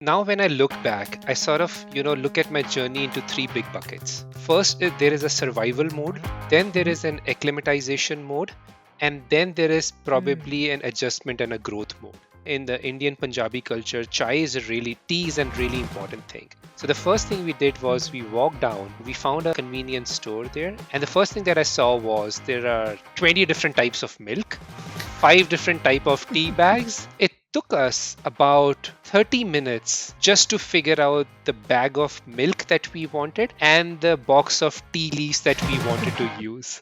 Now, when I look back, I sort of, look at my journey into three big buckets. First, there is a survival mode, then there is an acclimatization mode, and then there is Hmm. probably an adjustment and a growth mode. In the Indian Punjabi culture, chai is a really tea is a really important thing. So the first thing we did was we walked down, we found a convenience store there, and the first thing that I saw was there are 20 different types of milk, five different type of tea bags. It took us about 30 minutes just to figure out the bag of milk that we wanted and the box of tea leaves that we wanted to use.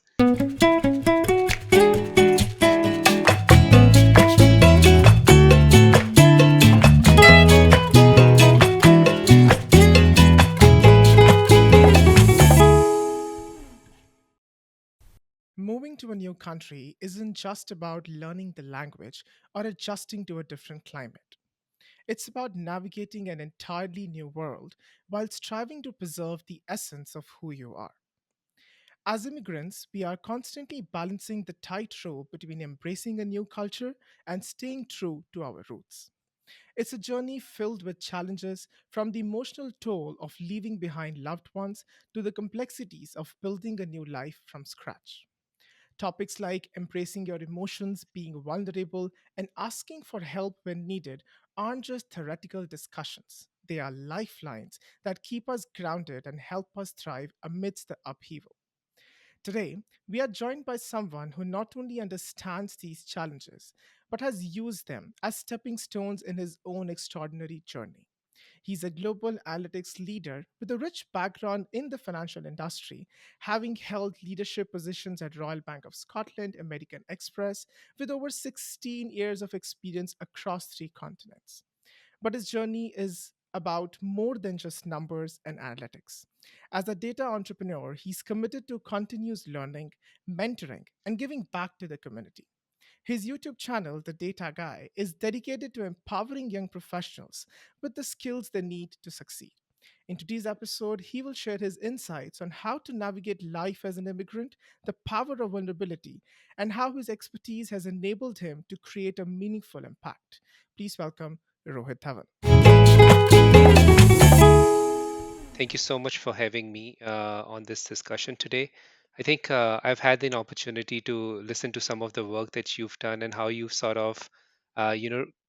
Moving to a new country isn't just about learning the language or adjusting to a different climate. It's about navigating an entirely new world while striving to preserve the essence of who you are. As immigrants, we are constantly balancing the tightrope between embracing a new culture and staying true to our roots. It's a journey filled with challenges, from the emotional toll of leaving behind loved ones to the complexities of building a new life from scratch. Topics like embracing your emotions, being vulnerable, and asking for help when needed aren't just theoretical discussions. They are lifelines that keep us grounded and help us thrive amidst the upheaval. Today, we are joined by someone who not only understands these challenges, but has used them as stepping stones in his own extraordinary journey. He's a global analytics leader with a rich background in the financial industry, having held leadership positions at Royal Bank of Scotland, American Express, with over 16 years of experience across three continents. But his journey is about more than just numbers and analytics. As a data entrepreneur, he's committed to continuous learning, mentoring, and giving back to the community. His YouTube channel, The Data Guy, is dedicated to empowering young professionals with the skills they need to succeed. In today's episode, he will share his insights on how to navigate life as an immigrant, the power of vulnerability, and how his expertise has enabled him to create a meaningful impact. Please welcome Rohit Dhawan. Thank you so much for having me on this discussion today. I think I've had an opportunity to listen to some of the work that you've done and how you've sort of,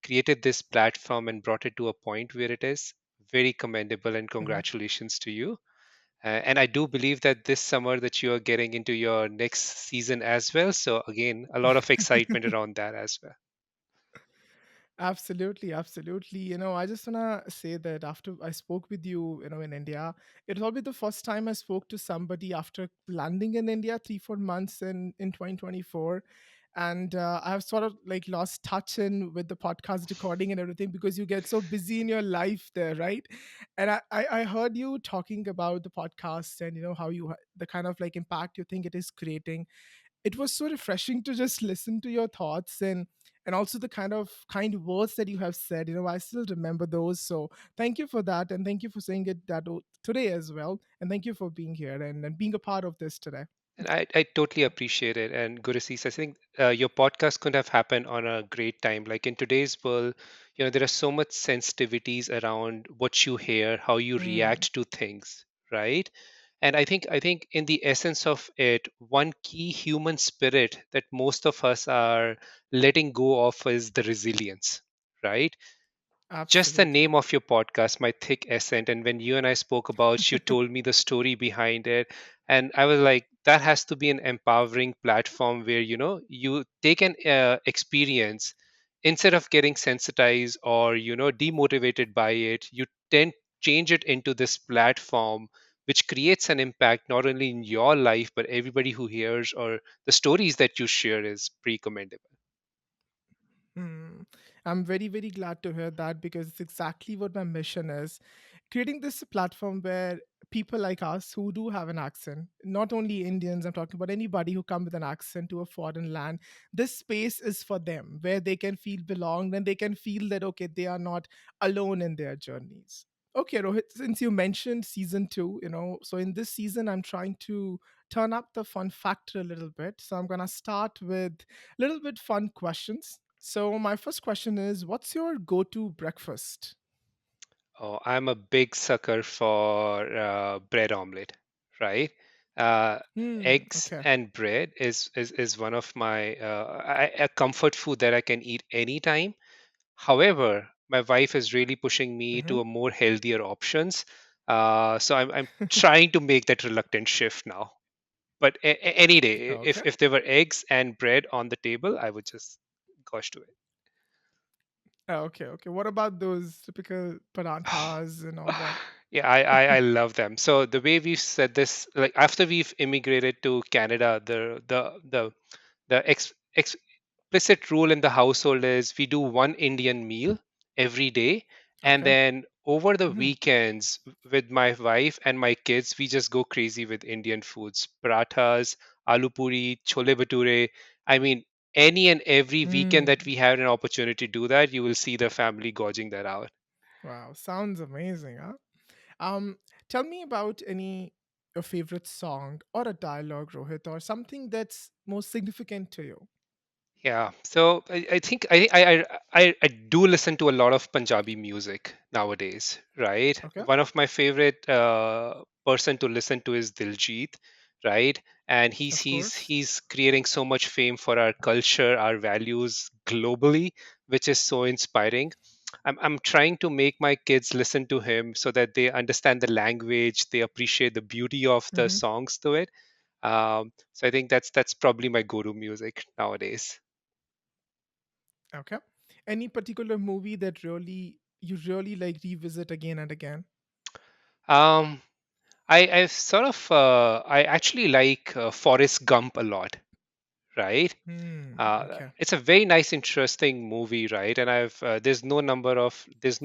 created this platform and brought it to a point where it is very commendable. And Mhm. congratulations to you. And I do believe that this summer that you are getting into your next season as well. So again, a lot of excitement around that as well. Absolutely, absolutely. I just wanna say that after I spoke with you, in India, it will be the first time I spoke to somebody after landing in India 3, 4 months in 2024, and I've sort of like lost touch in with the podcast recording and everything because you get so busy in your life there, right? And I heard you talking about the podcast and how the kind of like impact you think it is creating. It was so refreshing to just listen to your thoughts and also the kind of kind words that you have said. I still remember those. So thank you for that, and thank you for saying it today as well, and thank you for being here and being a part of this today. And I totally appreciate it. And Gurisis, I think your podcast could have happened on a great time. Like in today's world, there are so much sensitivities around what you hear, how you Mm, react to things, right? And I think in the essence of it, one key human spirit that most of us are letting go of is the resilience, right? Just the absolutely. name of your podcast, My Thick Accent, and when you and I spoke about, you told me the story behind it, and I was like, that has to be an empowering platform where you take an experience, instead of getting sensitized or demotivated by it, you then change it into this platform which creates an impact not only in your life but everybody who hears, or the stories that you share is pretty commendable. Hmm. I'm very, very glad to hear that because it's exactly what my mission is. Creating this platform where people like us who do have an accent, not only Indians, I'm talking about anybody who come with an accent to a foreign land, this space is for them where they can feel belonged and they can feel that, okay, they are not alone in their journeys. Okay, Rohit, since you mentioned season two, so in this season, I'm trying to turn up the fun factor a little bit. So I'm going to start with little bit fun questions. So my first question is, what's your go-to breakfast? Oh, I'm a big sucker for bread omelette, right? Uh, Hmm. Eggs Okay. and bread is one of my a comfort food that I can eat anytime. However, my wife is really pushing me Hmm. to a more healthier options. So I'm trying to make that reluctant shift now. But any day, Okay. if there were eggs and bread on the table, I would just gosh to it. Okay. Okay. What about those typical paranthas and all that? Yeah, I love them. So the way we've said this, like after we've immigrated to Canada, the explicit rule in the household is we do one Indian meal every day, and Okay. then over the Hmm. weekends with my wife and my kids, we just go crazy with Indian foods, parathas, aloo puri, chole bhature. I mean, any and every weekend Hmm. that we have an opportunity to do that, you will see the family gorging that out. Wow. Sounds amazing, huh? Um, Tell me about any your favorite song or a dialogue, Rohit, or something that's most significant to you. Yeah, so I think I do listen to a lot of Punjabi music nowadays, right? Okay. One of my favorite person to listen to is Diljit, right? And Of course. he's creating so much fame for our culture, our values globally, which is so inspiring. I'm trying to make my kids listen to him so that they understand the language, they appreciate the beauty of the Hmm. songs to it. So I think that's probably my go-to music nowadays. Okay. Any particular movie that you really like revisit again and again? Um, I sort of I actually like Forrest Gump a lot, right? Hmm. Okay. It's a very nice, interesting movie, right? And there's no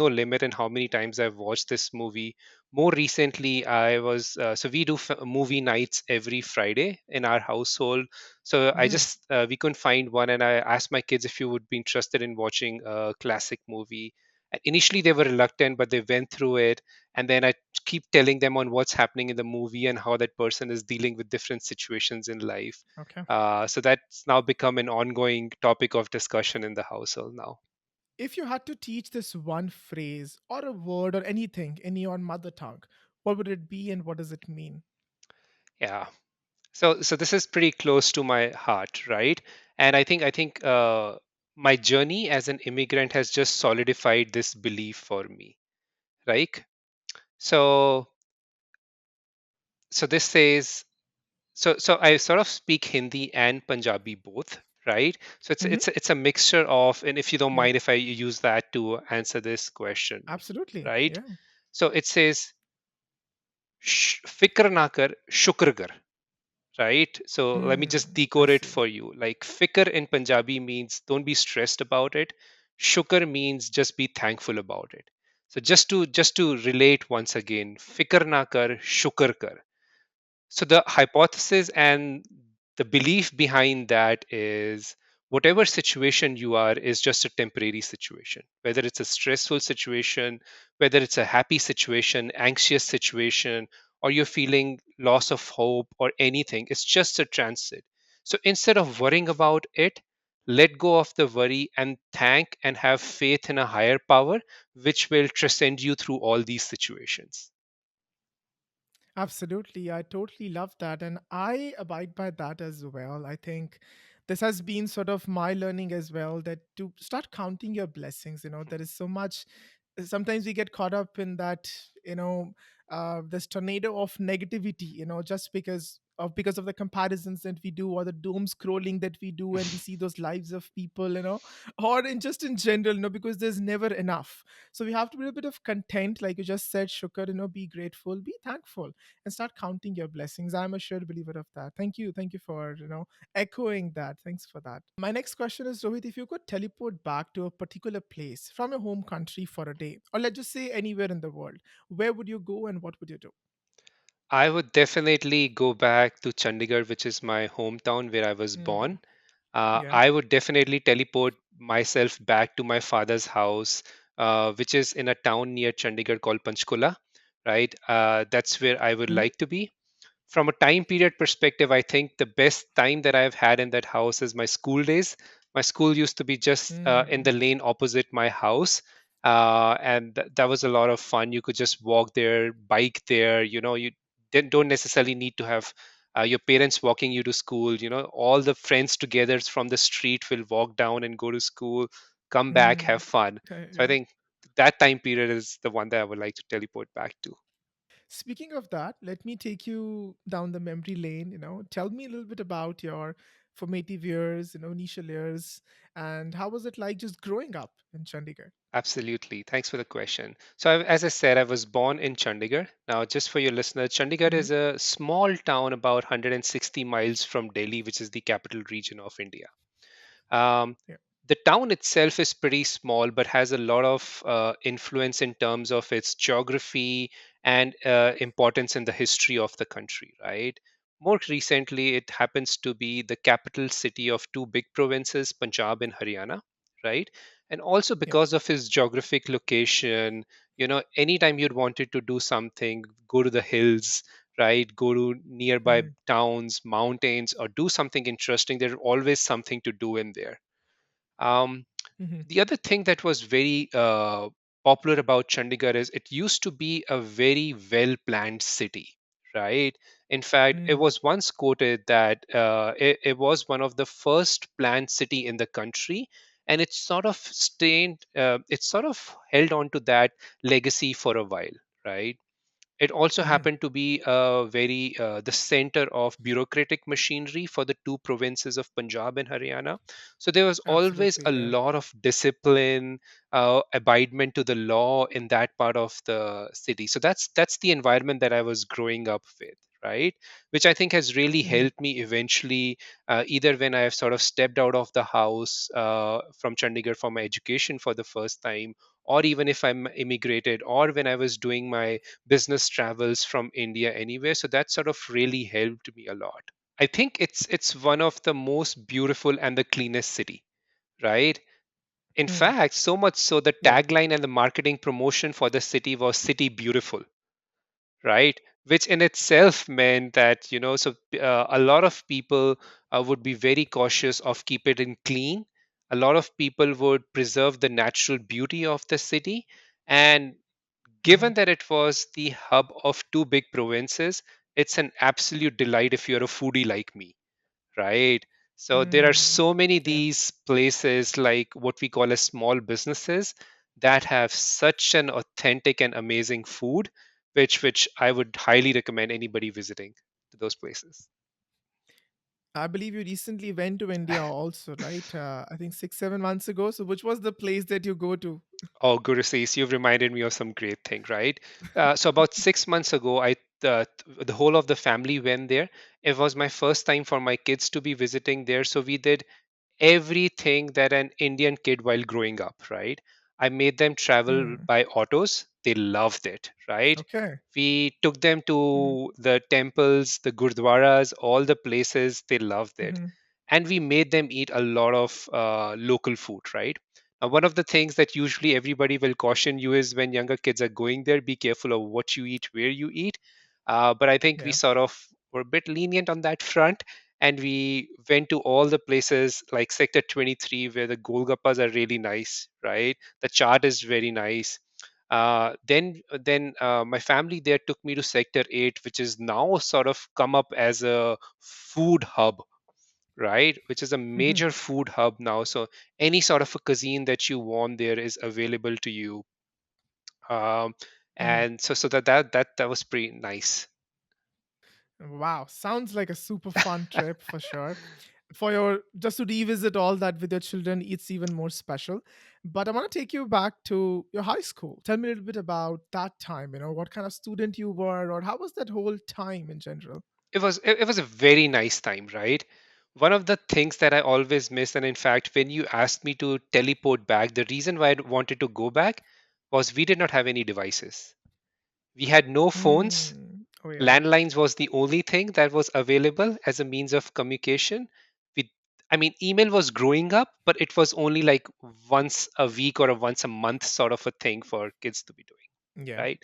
limit in how many times I've watched this movie. More recently, I was so we do movie nights every Friday in our household. So Hmm. we couldn't find one, and I asked my kids if you would be interested in watching a classic movie. And initially, they were reluctant, but they went through it, and then I keep telling them on what's happening in the movie and how that person is dealing with different situations in life. Okay. So that's now become an ongoing topic of discussion in the household now. If you had to teach this one phrase or a word or anything in your mother tongue, what would it be and what does it mean? Yeah. So this is pretty close to my heart, right? And I think my journey as an immigrant has just solidified this belief for me, right? So so this says so I sort of speak Hindi and Punjabi both, right? So Hmm. it's a mixture of, and if you don't Yeah. mind if I use that to answer this question, Absolutely. right? Yeah. So it says fikr na kar, shukr kar, right? So let me just Hmm. I decode it see. for you. Like fikr in Punjabi means don't be stressed about it. Shukr means just be thankful about it. So just to relate once again, fikr na kar, shukr kar. So the hypothesis and the belief behind that is whatever situation you are is just a temporary situation. Whether it's a stressful situation, whether it's a happy situation, anxious situation, or you're feeling loss of hope or anything, it's just a transit. So instead of worrying about it, let go of the worry and thank and have faith in a higher power, which will transcend you through all these situations. Absolutely. I totally love that. And I abide by that as well. I think this has been sort of my learning as well that to start counting your blessings, there is so much. Sometimes we get caught up in that, this tornado of negativity, just because of the comparisons that we do or the doom scrolling that we do and we see those lives of people, or in just in general, because there's never enough. So we have to be a bit of content, like you just said, Shukar, be grateful, be thankful and start counting your blessings. I'm a sure believer of that. Thank you. Thank you for, echoing that. Thanks for that. My next question is, Rohit, if you could teleport back to a particular place from your home country for a day, or let's just say anywhere in the world, where would you go and what would you do? I would definitely go back to Chandigarh, which is my hometown where I was Hmm. born. Yeah. I would definitely teleport myself back to my father's house, which is in a town near Chandigarh called Panchkula, right? That's where I would Hmm. like to be. From a time period perspective, I think the best time that I've had in that house is my school days. My school used to be just in Hmm. the lane opposite my house. and that was a lot of fun. You could just walk there, bike there. You don't necessarily need to have your parents walking you to school. All the friends together from the street will walk down and go to school, come back, Mm. have fun. So I Yeah. think that time period is the one that I would like to teleport back to. Speaking of that, let me take you down the memory lane. Tell me a little bit about your formative years, initial years, and how was it like just growing up in Chandigarh? Absolutely. Thanks for the question. So, as I said, I was born in Chandigarh. Now, just for your listeners, Chandigarh Hmm. is a small town about 160 miles from Delhi, which is the capital region of India. Um, Yeah. the town itself is pretty small, but has a lot of influence in terms of its geography and importance in the history of the country, right? More recently, it happens to be the capital city of two big provinces, Punjab and Haryana, right? And also Yeah. because of its geographic location, anytime you'd wanted to do something, go to the hills, right? Go to nearby Hmm. towns, mountains, or do something interesting. There's always something to do in there. Um, Hmm. the other thing that was very popular about Chandigarh is it used to be a very well planned city, right? In fact, it Hmm. was once quoted that it was one of the first planned city in the country, and it sort of held on to that legacy for a while, right? It also Hmm. happened to be the center of bureaucratic machinery for the two provinces of Punjab and Haryana. So there was always Absolutely. a Yeah. lot of discipline, abidement to the law in that part of the city. So that's the environment that I was growing up with, right? Which I think has really Hmm. helped me eventually, either when I have sort of stepped out of the house from Chandigarh for my education for the first time, or even if I'm immigrated, or when I was doing my business travels from India anywhere. So that sort of really helped me a lot. I think it's one of the most beautiful and the cleanest city, right? In Hmm. fact, so much so the Yeah. tagline and the marketing promotion for the city was City Beautiful, right? Which in itself meant that, a lot of people would be very cautious of keep it in clean. A lot of people would preserve the natural beauty of the city. And Hmm. given that it was the hub of two big provinces, it's an absolute delight if you're a foodie like me, right? So there are Hmm. so many Yeah. these places like what we call as small businesses that have such an authentic and amazing food, which I would highly recommend anybody visiting to those places. I believe you recently went to India also, right? I think 6, 7 months ago. So, which was the place that you go to? Oh, Gurusis, you've reminded me of some great thing, right? So about 6 months ago, the whole of the family went there. It was my first time for my kids to be visiting there, so we did everything that an Indian kid while growing up, right? I made them travel Hmm. by autos. They loved it, right? Okay. We took them Hmm. to the temples, the gurdwaras, all the places. They loved it. Hmm. And we made them eat a lot of local food, right? Now, one of the things that usually everybody will caution you is when younger kids are going there, be careful of what you eat, where you eat. But I think we Yeah. sort of were a bit lenient on that front, and we went to all the places like Sector 23 where the golgappas are really nice, right? The chaat is very nice. Then my family there took me to Sector 8, which is now sort of come up as a food hub, right? Which is a Hmm. major food hub now. So any sort of a cuisine that you want there is available to you. Um, Hmm. and so that was pretty nice. Wow. Sounds like a super fun trip for sure. For your just to revisit all that with your children, it's even more special. But I want to take you back to your high school. Tell me a little bit about that time. What kind of student you were, or how was that whole time in general? It was a very nice time, right? One of the things that I always miss, and in fact, when you asked me to teleport back, the reason why I wanted to go back was we did not have any devices. We had no phones. Hmm. Oh yeah. Landlines was the only thing that was available as a means of communication. We, I mean, email was growing up, but it was only like once a week or a once a month sort of a thing for kids to be doing, Yeah. right?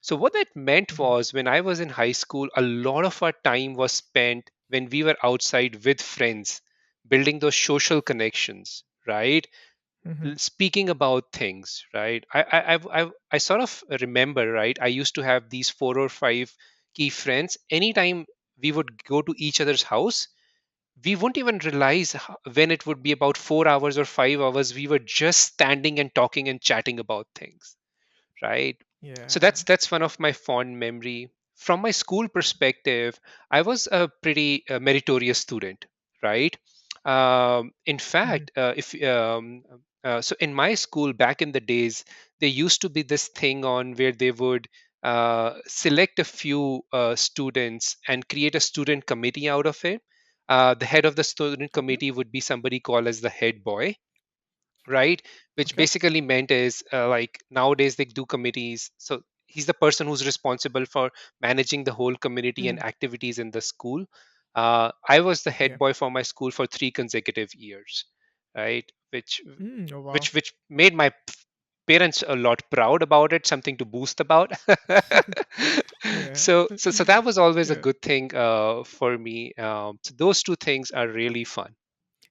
So, what that meant Hmm. was when I was in high school, a lot of our time was spent when we were outside with friends, building those social connections, right? Mm-hmm. speaking about things, right? I sort of remember, right? I used to have these 4 or 5 key friends. Anytime we would go to each other's house, we wouldn't even realize when it would be about 4 hours or 5 hours. We were just standing and talking and chatting about things, right? So Yeah. that's one of my fond memory. From my school perspective, I was a pretty meritorious student, right? In Mm-hmm. fact, if so in my school back in the days, there used to be this thing on where they would select a few students and create a student committee out of it. The head of the student Okay. committee would be somebody called as the head boy, right? Which Okay. basically meant is like nowadays they do committees. So he's the person who's responsible for managing the whole community Mm. and activities in the school. I was the head Yeah. boy for my school for 3 consecutive years, right? Which Mm. Oh wow. which made my parents a lot proud about it, something to boast about. Yeah. So that was always a Yeah. good thing for me. So those two things are really fun.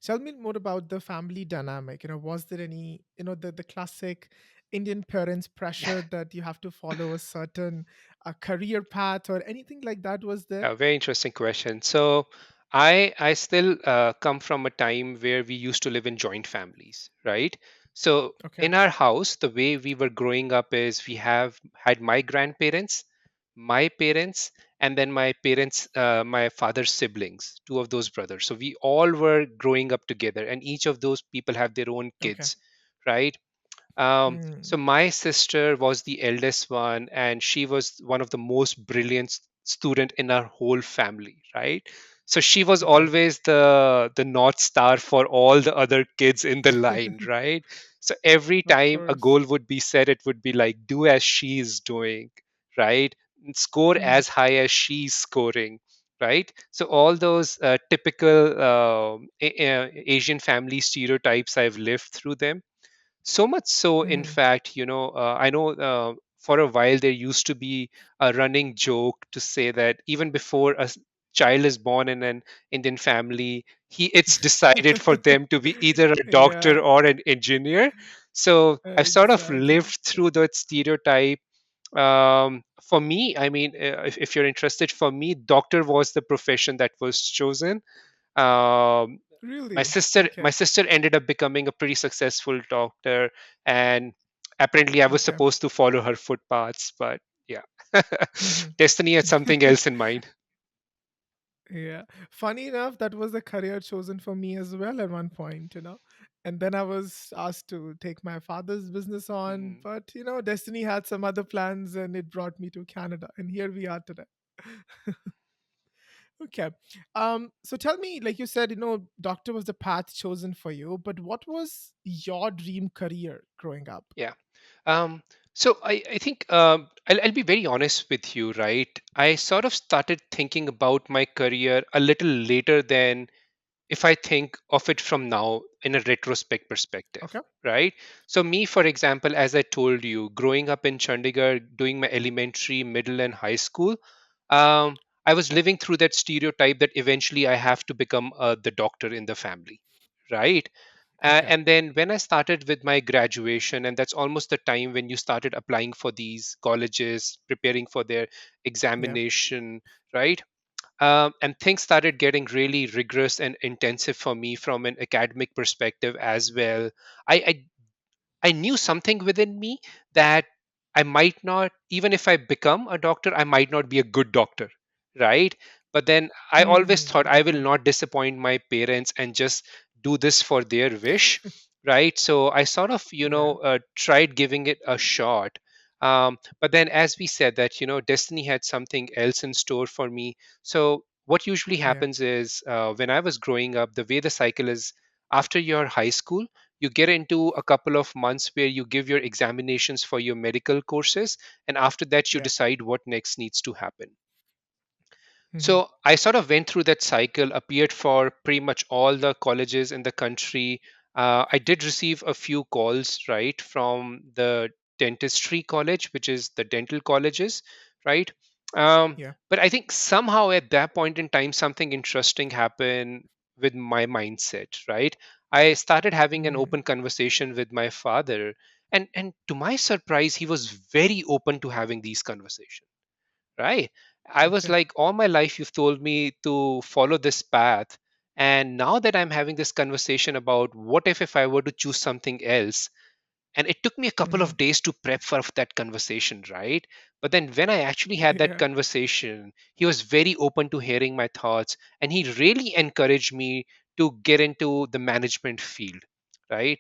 Tell me more about the family dynamic. Was there any, the classic Indian parents pressure that you have to follow a certain career path or anything like that was there? A very interesting question. So I still come from a time where we used to live in joint families, right? So Okay. in our house, the way we were growing up is we have had my grandparents, my parents, and then my parents, my father's siblings, two of those brothers. So we all were growing up together, and each of those people have their own Okay. kids, right? Mm. So my sister was the eldest one, and she was one of the most brilliant student in our whole family, right? So she was Okay. always the north star for all the other kids in the line, right? So every Of time a course. goal would be set, it would be like do as she is doing, right? And score Mm. as high as she's scoring, right? So all those typical Asian family stereotypes, I've lived through them. So much so, in Mm. fact, I know for a while there used to be a running joke to say that even before child is born in an Indian family, it's decided for them to be either a doctor Yeah. or an engineer. So I've sort of Exactly. lived through that stereotype. For me, I mean, if you're interested, for me, doctor was the profession that was chosen. um, my Really? sister my Okay. sister ended up becoming a pretty successful doctor, and apparently I was Okay. supposed to follow her footpaths, but yeah. Hmm. Destiny had something else in mind. Yeah. Funny enough, that was the career chosen for me as well at one point, And then I was asked to take my father's business on, Mhm. but destiny had some other plans and it brought me to Canada. And here we are today. Okay. So tell me, like you said, doctor was the path chosen for you, but what was your dream career growing up? Yeah. So I think I'll be very honest with you, right? I sort of started thinking about my career a little later than if I think of it from now in a retrospect perspective, Okay. right? So, me, for example, as I told you, growing up in Chandigarh, doing my elementary, middle, and high school, I was living through that stereotype that eventually I have to become the doctor in the family, right? Okay. And then when I started with my graduation, and that's almost the time when you started applying for these colleges, preparing for their Yeah. examination, right? And things started getting really rigorous and intensive for me from an academic perspective as well. I knew something within me that I might not, even if I become a doctor, I might not be a good doctor, right? But then I always thought I will Okay. not disappoint my parents and just do this for their wish, right? So I sort of, Yeah. tried giving it a shot. But then, as we said, that, destiny had something else in store for me. So what usually Yeah. happens is when I was growing up, the way the cycle is after your high school, you get into a couple of months where you give your examinations for your medical courses, and after that you Yeah. decide what next needs to happen. Hmm. So I sort of went through that cycle, appeared for pretty much all the colleges in the country. I did receive a few calls, right, from the dentistry college, which is the dental colleges, right? Yeah. But I think somehow at that point in time, something interesting happened with my mindset, right? I started having an Mm. open conversation with my father, and to my surprise, he was very open to having these conversations, right? I was Okay. like, all my life you've told me to follow this path, and now that I'm having this conversation about what if I were to choose something else, and it took me a couple Hmm. of days to prep for that conversation, right? But then when I actually had that Yeah. conversation, he was very open to hearing my thoughts, and he really encouraged me to get into the management field, right?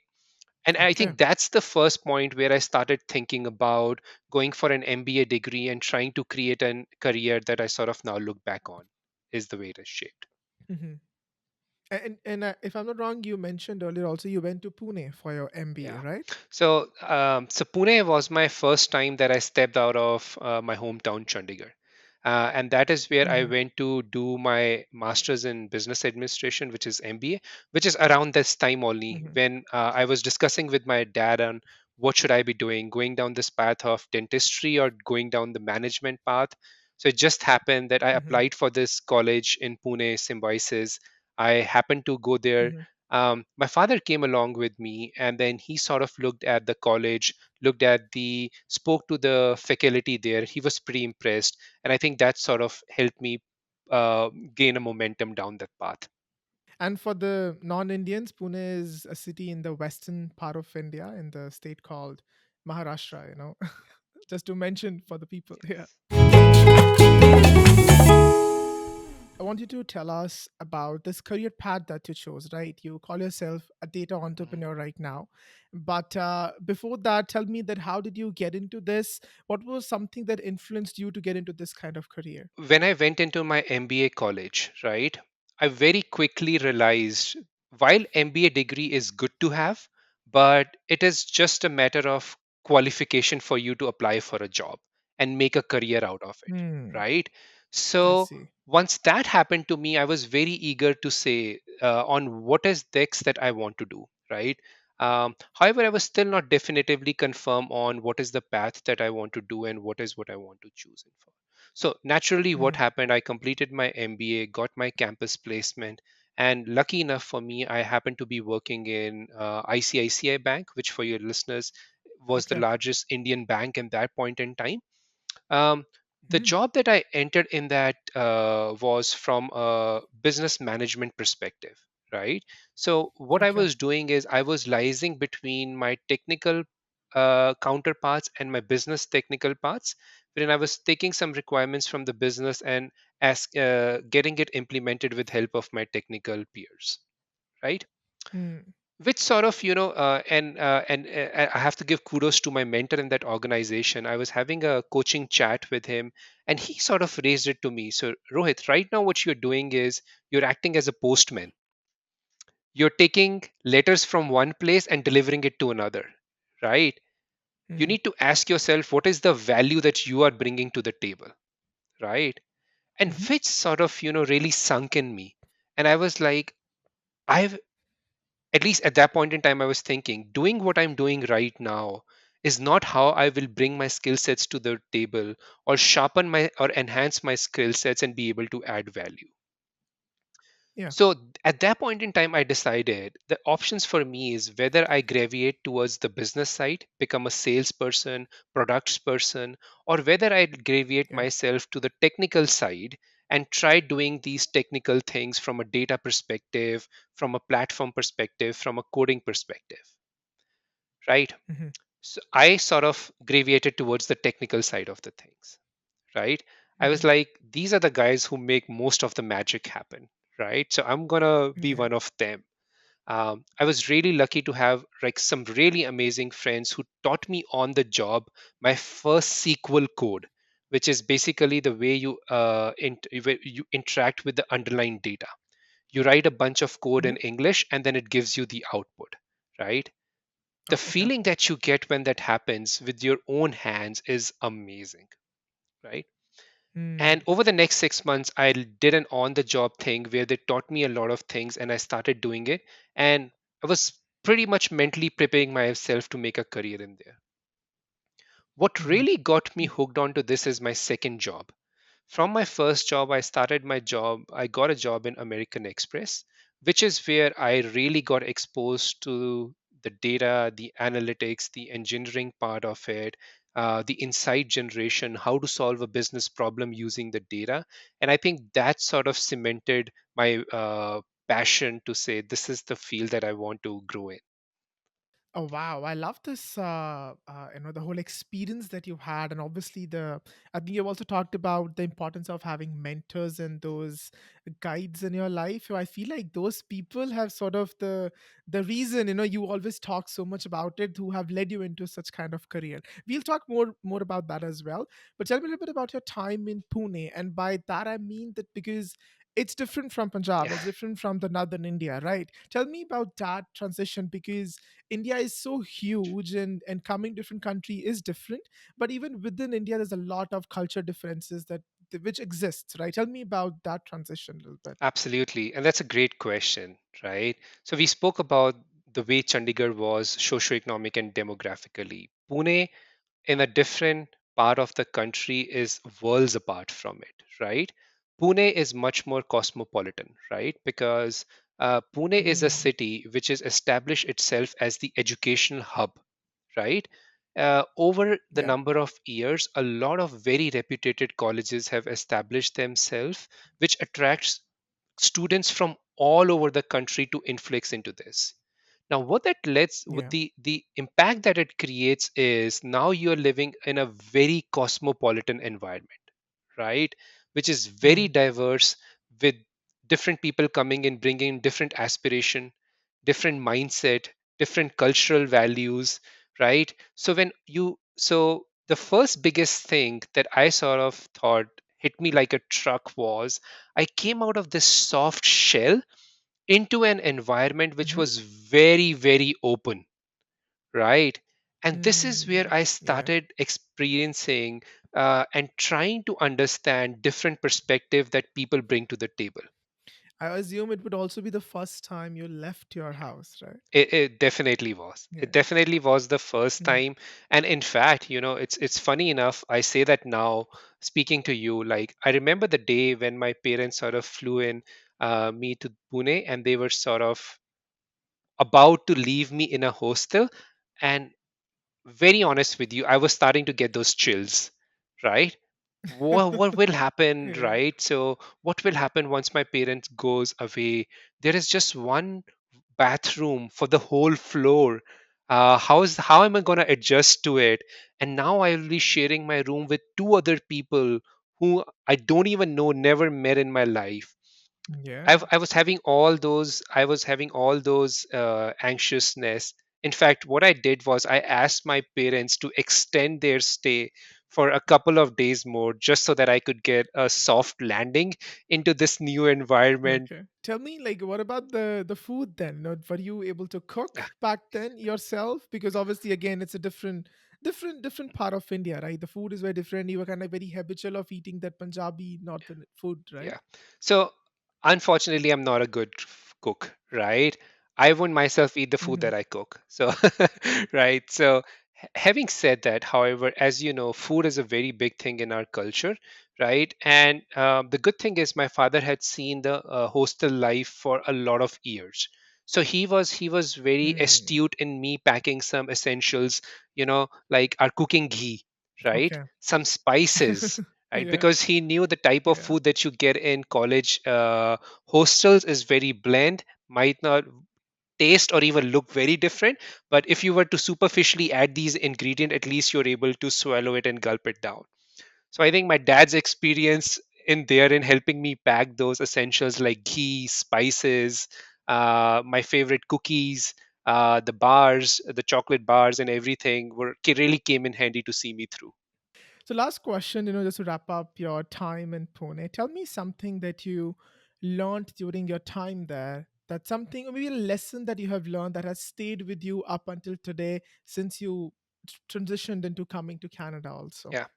And I Okay. think that's the first point where I started thinking about going for an MBA degree and trying to create a career that I sort of now look back on is the way it is shaped. Hmm. And if I'm not wrong, you mentioned earlier also you went to Pune for your MBA, Yeah. right? So Pune was my first time that I stepped out of my hometown, Chandigarh. And that is where I Hmm. went to do my master's in business administration, which is MBA, which is around this time only Hmm. when I was discussing with my dad on what should I be doing, going down this path of dentistry or going down the management path. So it just happened that I Hmm. applied for this college in Pune, Symbiosis. I happened to go there. Hmm. My father came along with me, and then he sort of looked at the college, spoke to the faculty there. He was pretty impressed, and I think that sort of helped me gain a momentum down that path. And for the non-Indians, Pune is a city in the western part of India, in the state called Maharashtra. Just to mention for the people here. I want you to tell us about this career path that you chose, right? You call yourself a data Mhm. entrepreneur right now. But before that, tell me that how did you get into this? What was something that influenced you to get into this kind of career? When I went into my MBA college, right, I very quickly realized while MBA degree is good to have, but it is just a matter of qualification for you to apply for a job and make a career out of it, Hmm, right? I So see. once that happened to me, I was very eager to say on what is next that I want to do, right? However, I was still not definitively confirm on what is the path that I want to do and what I want to choose in for. So naturally, what Hmm. happened? I completed my MBA, got my campus placement, and lucky enough for me, I happened to be working in ICICI Bank, which for your listeners was the Okay. largest Indian bank in that point in time. um, the Hmm. job that I entered in that was from a business management perspective, right? So what I Okay. was doing is I was liaising between my technical counterparts and my business technical parts, wherein I was taking some requirements from the business and getting it implemented with help of my technical peers, right? Hmm. Which sort of I have to give kudos to my mentor in that organization. I was having a coaching chat with him, and he sort of raised it to me. So Rohit, right now what you're doing is you're acting as a postman. You're taking letters from one place and delivering it to another, right? You Hmm. need to ask yourself what is the value that you are bringing to the table, right? And Hmm. which sort of really sunk in me. And I was like, I've at least at that point in time, I was thinking, doing what I'm doing right now is not how I will bring my skill sets to the table or sharpen my or enhance my skill sets and be able to add value. Yeah. So at that point in time, I decided the options for me is whether I gravitate towards the business side, become a salesperson, products person, or whether I gravitate Yeah. myself to the technical side and try doing these technical things from a data perspective, from a platform perspective, from a coding perspective, right? Hmm. So I sort of gravitated towards the technical side of the things, right? I was Hmm. like, these are the guys who make most of the magic happen, right? So I'm gonna be Yeah. one of them. I was really lucky to have like some really amazing friends who taught me on the job my first SQL code, which is basically the way where you interact with the underlying data. You write a bunch of code Hmm. in English and then it gives you the output, right? The Oh, okay. feeling that you get when that happens with your own hands is amazing, right? And Hmm. over the next 6 months, I did an on the job thing where they taught me a lot of things and I started doing it. And I was pretty much mentally preparing myself to make a career in there. What Hmm. really got me hooked onto this is my second job. From my first job, I got a job in American Express, which is where I really got exposed to the data, the analytics, the engineering part of it, the insight generation, how to solve a business problem using the data. And I think that sort of cemented my passion to say this is the field that I want to grow in. Oh wow, I love this. The whole experience that you've had, and obviously the. I think you've also talked about the importance of having mentors and those guides in your life. So I feel like those people have sort of the reason you always talk so much about it, who have led you into such kind of career. We'll talk more about that as well. But tell me a little bit about your time in Pune, and by that I mean that because it's different from Punjab, Yeah. it's different from the northern India, right? Tell me about that transition because India is so huge, and coming different country is different. But even within India, there's a lot of culture differences that which exists, right? Tell me about that transition a little bit. Absolutely. And that's a great question, right? So we spoke about the way Chandigarh was socioeconomic and demographically. Pune, in a different part of the country, is worlds apart from it, right? Pune is much more cosmopolitan, right? Because Pune is a Mm, city which has established itself as the educational hub, right? Over the yeah. number of years, a lot of very reputed colleges have established themselves, which attracts students from all over the country to influx into this. Now, what that lets with Yeah. the impact that it creates is now you're living in a very cosmopolitan environment, right? Which is very Mm, diverse, with different people coming in, bringing different aspiration, different mindset, different cultural values, right? So the first biggest thing that I sort of thought hit me like a truck was I came out of this soft shell into an environment which mhm, was very, very open, right? And this is where mm, I yeah. started experiencing and trying to understand different perspective that people bring to the table. I assume it would also be the first time you left your house, right? It definitely was. It Yeah. definitely was the first Mm, time. And in fact, it's funny enough. I say that now, speaking to you, like I remember the day when my parents sort of flew in me to Pune, and they were sort of about to leave me in a hostel. And very honest with you, I was starting to get those chills, right? What will happen, yeah. right? So what will happen once my parents goes away? There is just one bathroom for the whole floor. How am I going to adjust to it? And now I will be sharing my room with two other people who I don't even know, never met in my life. Yeah. I was having all those anxiousness. In fact, what I did was I asked my parents to extend their stay for a couple of days more, just so that I could get a soft landing into this new environment. Okay. Tell me, like, what about the food then? Were you able to Yeah, cook back then yourself? Because obviously, again, it's a different part of India, right? The food is very different. You were kind of very habitual of eating that Punjabi northern food, right? yeah. So unfortunately, I'm not a good cook, right? I wouldn't myself eat the food Mm-hmm. that I cook. So, right. So, having said that, however, as you know, food is a very big thing in our culture, right? And the good thing is, my father had seen the hostel life for a lot of years. So he was very Mm. astute in me packing some essentials, like our cooking ghee, right? Okay. Some spices, right? Yeah. Because he knew the type of Yeah. food that you get in college hostels is very bland, might not taste or even look very different, but if you were to superficially add these ingredients, at least you're able to swallow it and gulp it down. So I think my dad's experience in there in helping me pack those essentials like ghee, spices, my favorite cookies, the bars, the chocolate bars, and everything really came in handy to see me through. So last question, just to wrap up your time in Pune, tell me something that you learned during your time there. That's something, or maybe a lesson that you have learned that has stayed with you up until today since you transitioned into coming to Canada also. Yeah.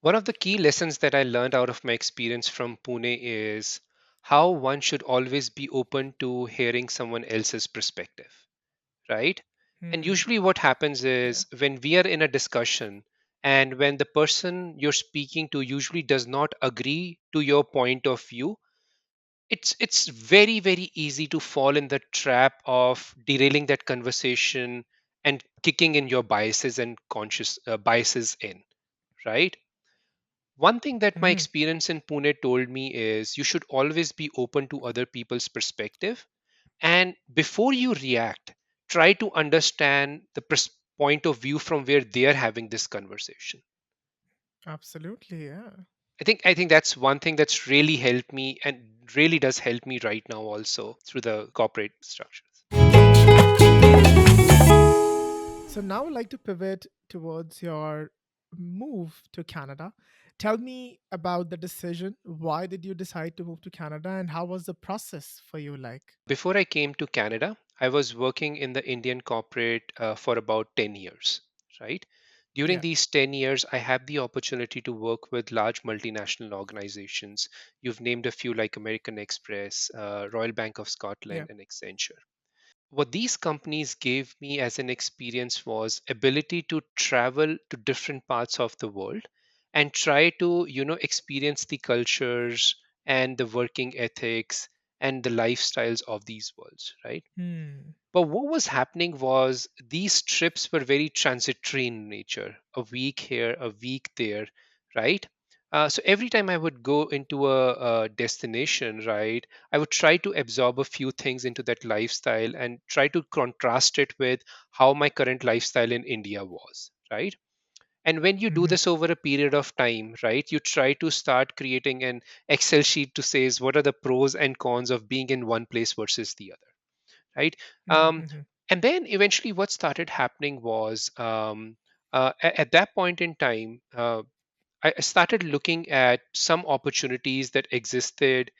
One of the key lessons that I learned out of my experience from Pune is how one should always be open to hearing someone else's perspective, right? And Hmm. usually, what happens Yeah. is when we are in a discussion and when the person you're speaking to usually does not agree to your point of view, it's very very easy to fall in the trap of derailing that conversation and kicking in your biases and conscious biases in, right? One thing that my Hmm. experience in Pune told me is you should always be open to other people's perspective, and before you react, try to understand the point of view from where they are having this conversation. Absolutely, yeah. I think that's one thing that's really helped me and really does help me right now also through the corporate structures. So now I'd like to pivot towards your move to Canada. Tell me about the decision. Why did you decide to move to Canada and how was the process for you like? Before I came to Canada, I was working in the Indian corporate for about 10 years, right? During Yeah, these 10 years, I had the opportunity to work with large multinational organizations. You've named a few like American Express, Royal Bank of yeah. Scotland, and Accenture. What these companies gave me as an experience was ability to travel to different parts of the world and try to experience the cultures and the working ethics and the lifestyles of these worlds, right? Hmm. But what was happening was these trips were very transitory in nature, a week here, a week there, right? So every time I would go into a destination, right, I would try to absorb a few things into that lifestyle and try to contrast it with how my current lifestyle in India was, right? And when you do Hmm. this over a period of time, right, you try to start creating an Excel sheet to say is what are the pros and cons of being in one place versus the other, right? Um, Hmm. and then eventually, what started happening was at that point in time, I started looking at some opportunities that existed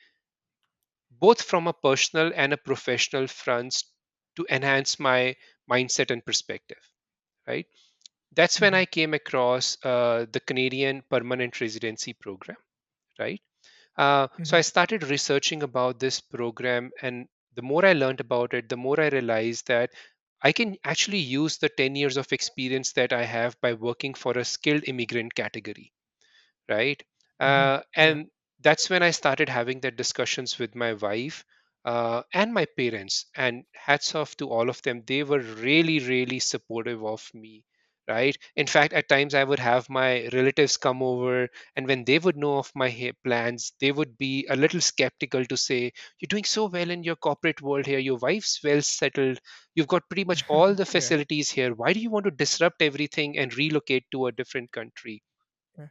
both from a personal and a professional fronts to enhance my mindset and perspective, right? That's when Hmm. I came across the Canadian Permanent Residency Program, right? So Hmm. I started researching about this program, and the more I learned about it, the more I realized that I can actually use the 10 years of experience that I have by working for a skilled immigrant category, right? Hmm. Yeah. And that's when I started having that discussions with my wife and my parents. And hats off to all of them; they were really, really supportive of me. Right. In fact, at times I would have my relatives come over, and when they would know of my plans, they would be a little skeptical to say, "You're doing so well in your corporate world here. Your wife's well settled. You've got pretty much all the Yeah. facilities here. Why do you want to disrupt everything and relocate to a different country?" Yeah.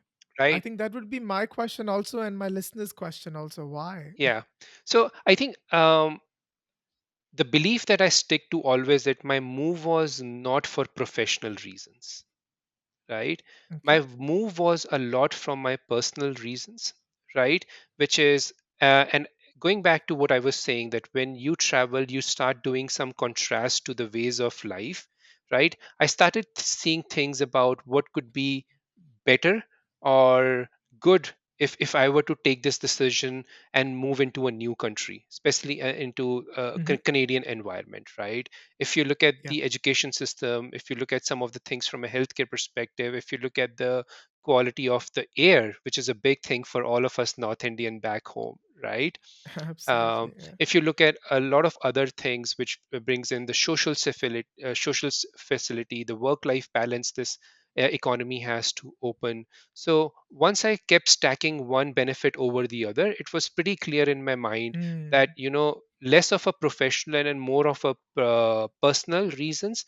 I Right. think that would be my question also and my listeners' question also. Why? Yeah. So I think the belief that I stick to always that my move was not for professional reasons, right? Okay. My move was a lot from my personal reasons, right? Which is, and going back to what I was saying, that when you travel, you start doing some contrast to the ways of life, right? I started seeing things about what could be better or good if I were to take this decision and move into a new country, especially into a Hmm. Canadian environment, right? If you look at Yeah. the education system, if you look at some of the things from a healthcare perspective, if you look at the quality of the air, which is a big thing for all of us North Indian back home, right? Absolutely. Yeah. If you look at a lot of other things, which brings in the facility, the work-life balance this economy has to open. So once I kept stacking one benefit over the other, it was pretty clear in my mind that Hmm. less of a professional and more of a personal reasons.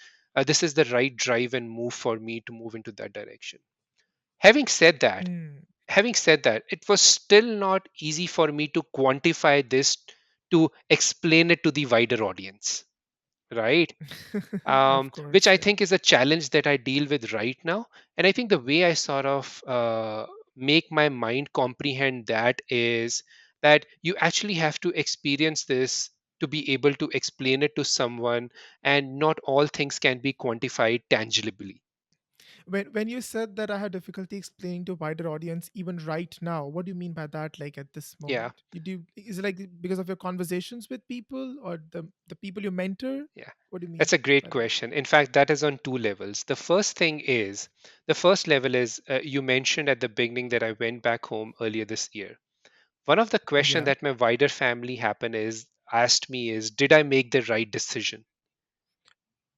This is the right drive and move for me to move into that direction. Having said that, Hmm. it was still not easy for me to quantify this to explain it to the wider audience, right? Of Which course. I Yeah. think is a challenge that I deal with right now. And I think the way I sort of make my mind comprehend that is that you actually have to experience this to be able to explain it to someone, and not all things can be quantified tangibly. When you said that I had difficulty explaining to a wider audience, even right now, what do you mean by that? Like at this Yeah. moment, you do is it like because of your conversations with people or the people you mentor? Yeah, What do you mean that's a great by that? question. In fact, that is on two levels. The first level is you mentioned at the beginning that I went back home earlier this year. One of the question Yeah. that my wider family happened is asked me is, did I make the right decision?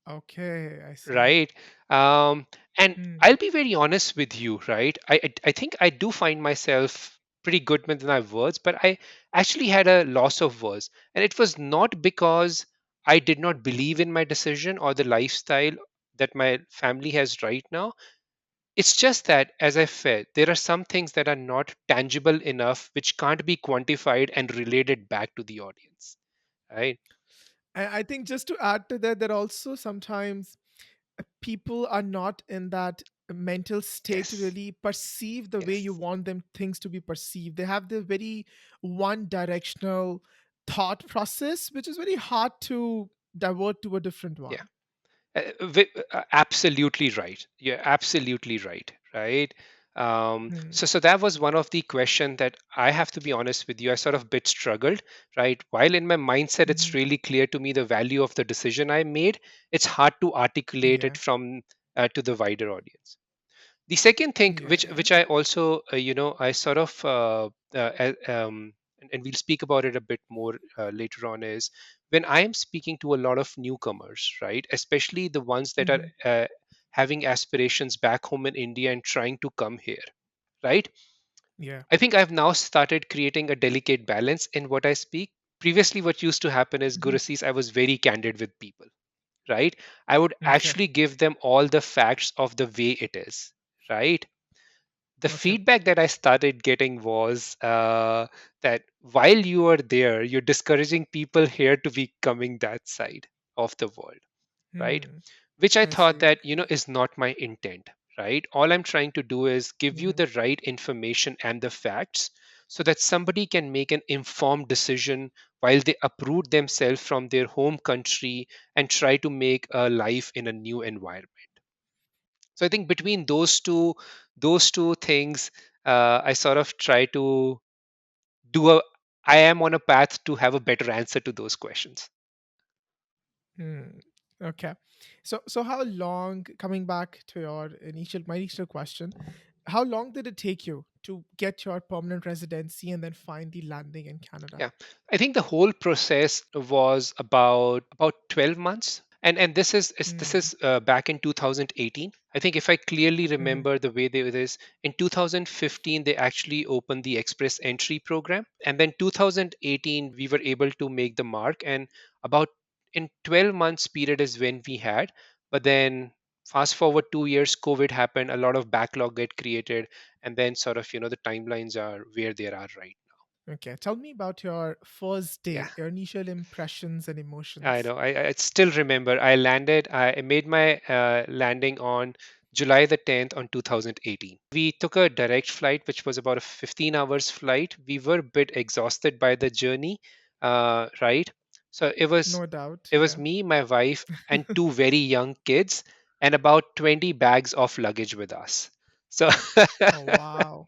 Okay, I see. Right. um, and Hmm. I'll be very honest with you, right? I think I do find myself pretty good with my words, but I actually had a loss of words, and it was not because I did not believe in my decision or the lifestyle that my family has right now. It's just that, as I felt, there are some things that are not tangible enough which can't be quantified and related back to the audience, right? And I think just to add to that, that also sometimes people are not in that mental state to Yes. really perceive the way you Yes. want them things to be perceived. They have the very one directional thought process, which is very hard to divert to a different Yeah. one. Absolutely right. You're absolutely right. Right. Hmm. So that was one of the question that I have to be honest with you. I sort of bit struggled, right? While in my mindset, it's Hmm. really clear to me the value of the decision I made. It's hard to articulate it Yeah. from to the wider audience. The second thing, Yeah. Yeah. which I also I sort of and we'll speak about it a bit more later on, is when I am speaking to a lot of newcomers, right, especially the ones that are Hmm. having aspirations back home in India and trying to come here, right? Yeah. I think I've now started creating a delicate balance in what I speak. Previously, what used to happen is, Hmm. Gurasis, I was very candid with people, right? I would Okay. actually give them all the facts of the way it is, right? The Okay. feedback that I started getting was that while you are there, you're discouraging people here to be coming that side of the world, right? Hmm. Which I I thought see. that, is not my intent, right? All I'm trying to do is give you Hmm. the right information and the facts so that somebody can make an informed decision while they uproot themselves from their home country and try to make a life in a new environment. So I think between those two things, I sort of try to do a. I am on a path to have a better answer to those questions. Hmm. Okay. So how long, coming back to your initial my initial question, how long did it take you to get your permanent residency and then finally landing in Canada? Yeah, I think the whole process was about 12 months, and this is Hmm. back in 2018. I think if I clearly Hmm. remember the way they it is, in 2015 they actually opened the express entry program, and then 2018 we were able to make the mark, and about in 12 months period is when we had. But then fast forward 2 years, COVID happened, a lot of backlog get created, and then sort of the timelines are where they are right. Okay. Tell me about your first Yeah, day, your initial impressions and I emotions. know. I still remember. I made my landing on July the 10th on 2018. We took a direct flight, which was about a 15 hours flight. We were a bit exhausted by the journey, right? So it was No doubt. it was Yeah. me, my wife, and two very young kids, and about 20 bags of luggage with us. So Oh wow.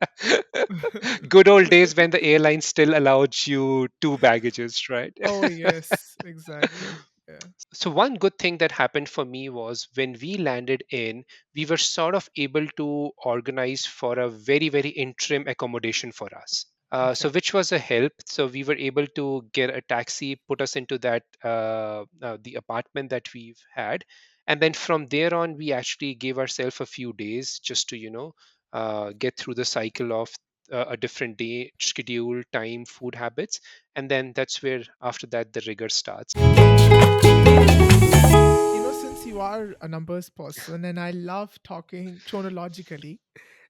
good old days when the airline still allowed you two baggages, right? Oh yes, exactly. Yeah. So one good thing that happened for me was when we landed in, we were sort of able to organize for a very, very interim accommodation for us. So Okay. which was a help. So we were able to get a taxi, put us into that the apartment that we've had, and then from there on, we actually gave ourselves a few days just to get through the cycle of a different day schedule, time, food habits, and then that's where after that the rigor starts. Since you are a numbers person and I love talking chronologically,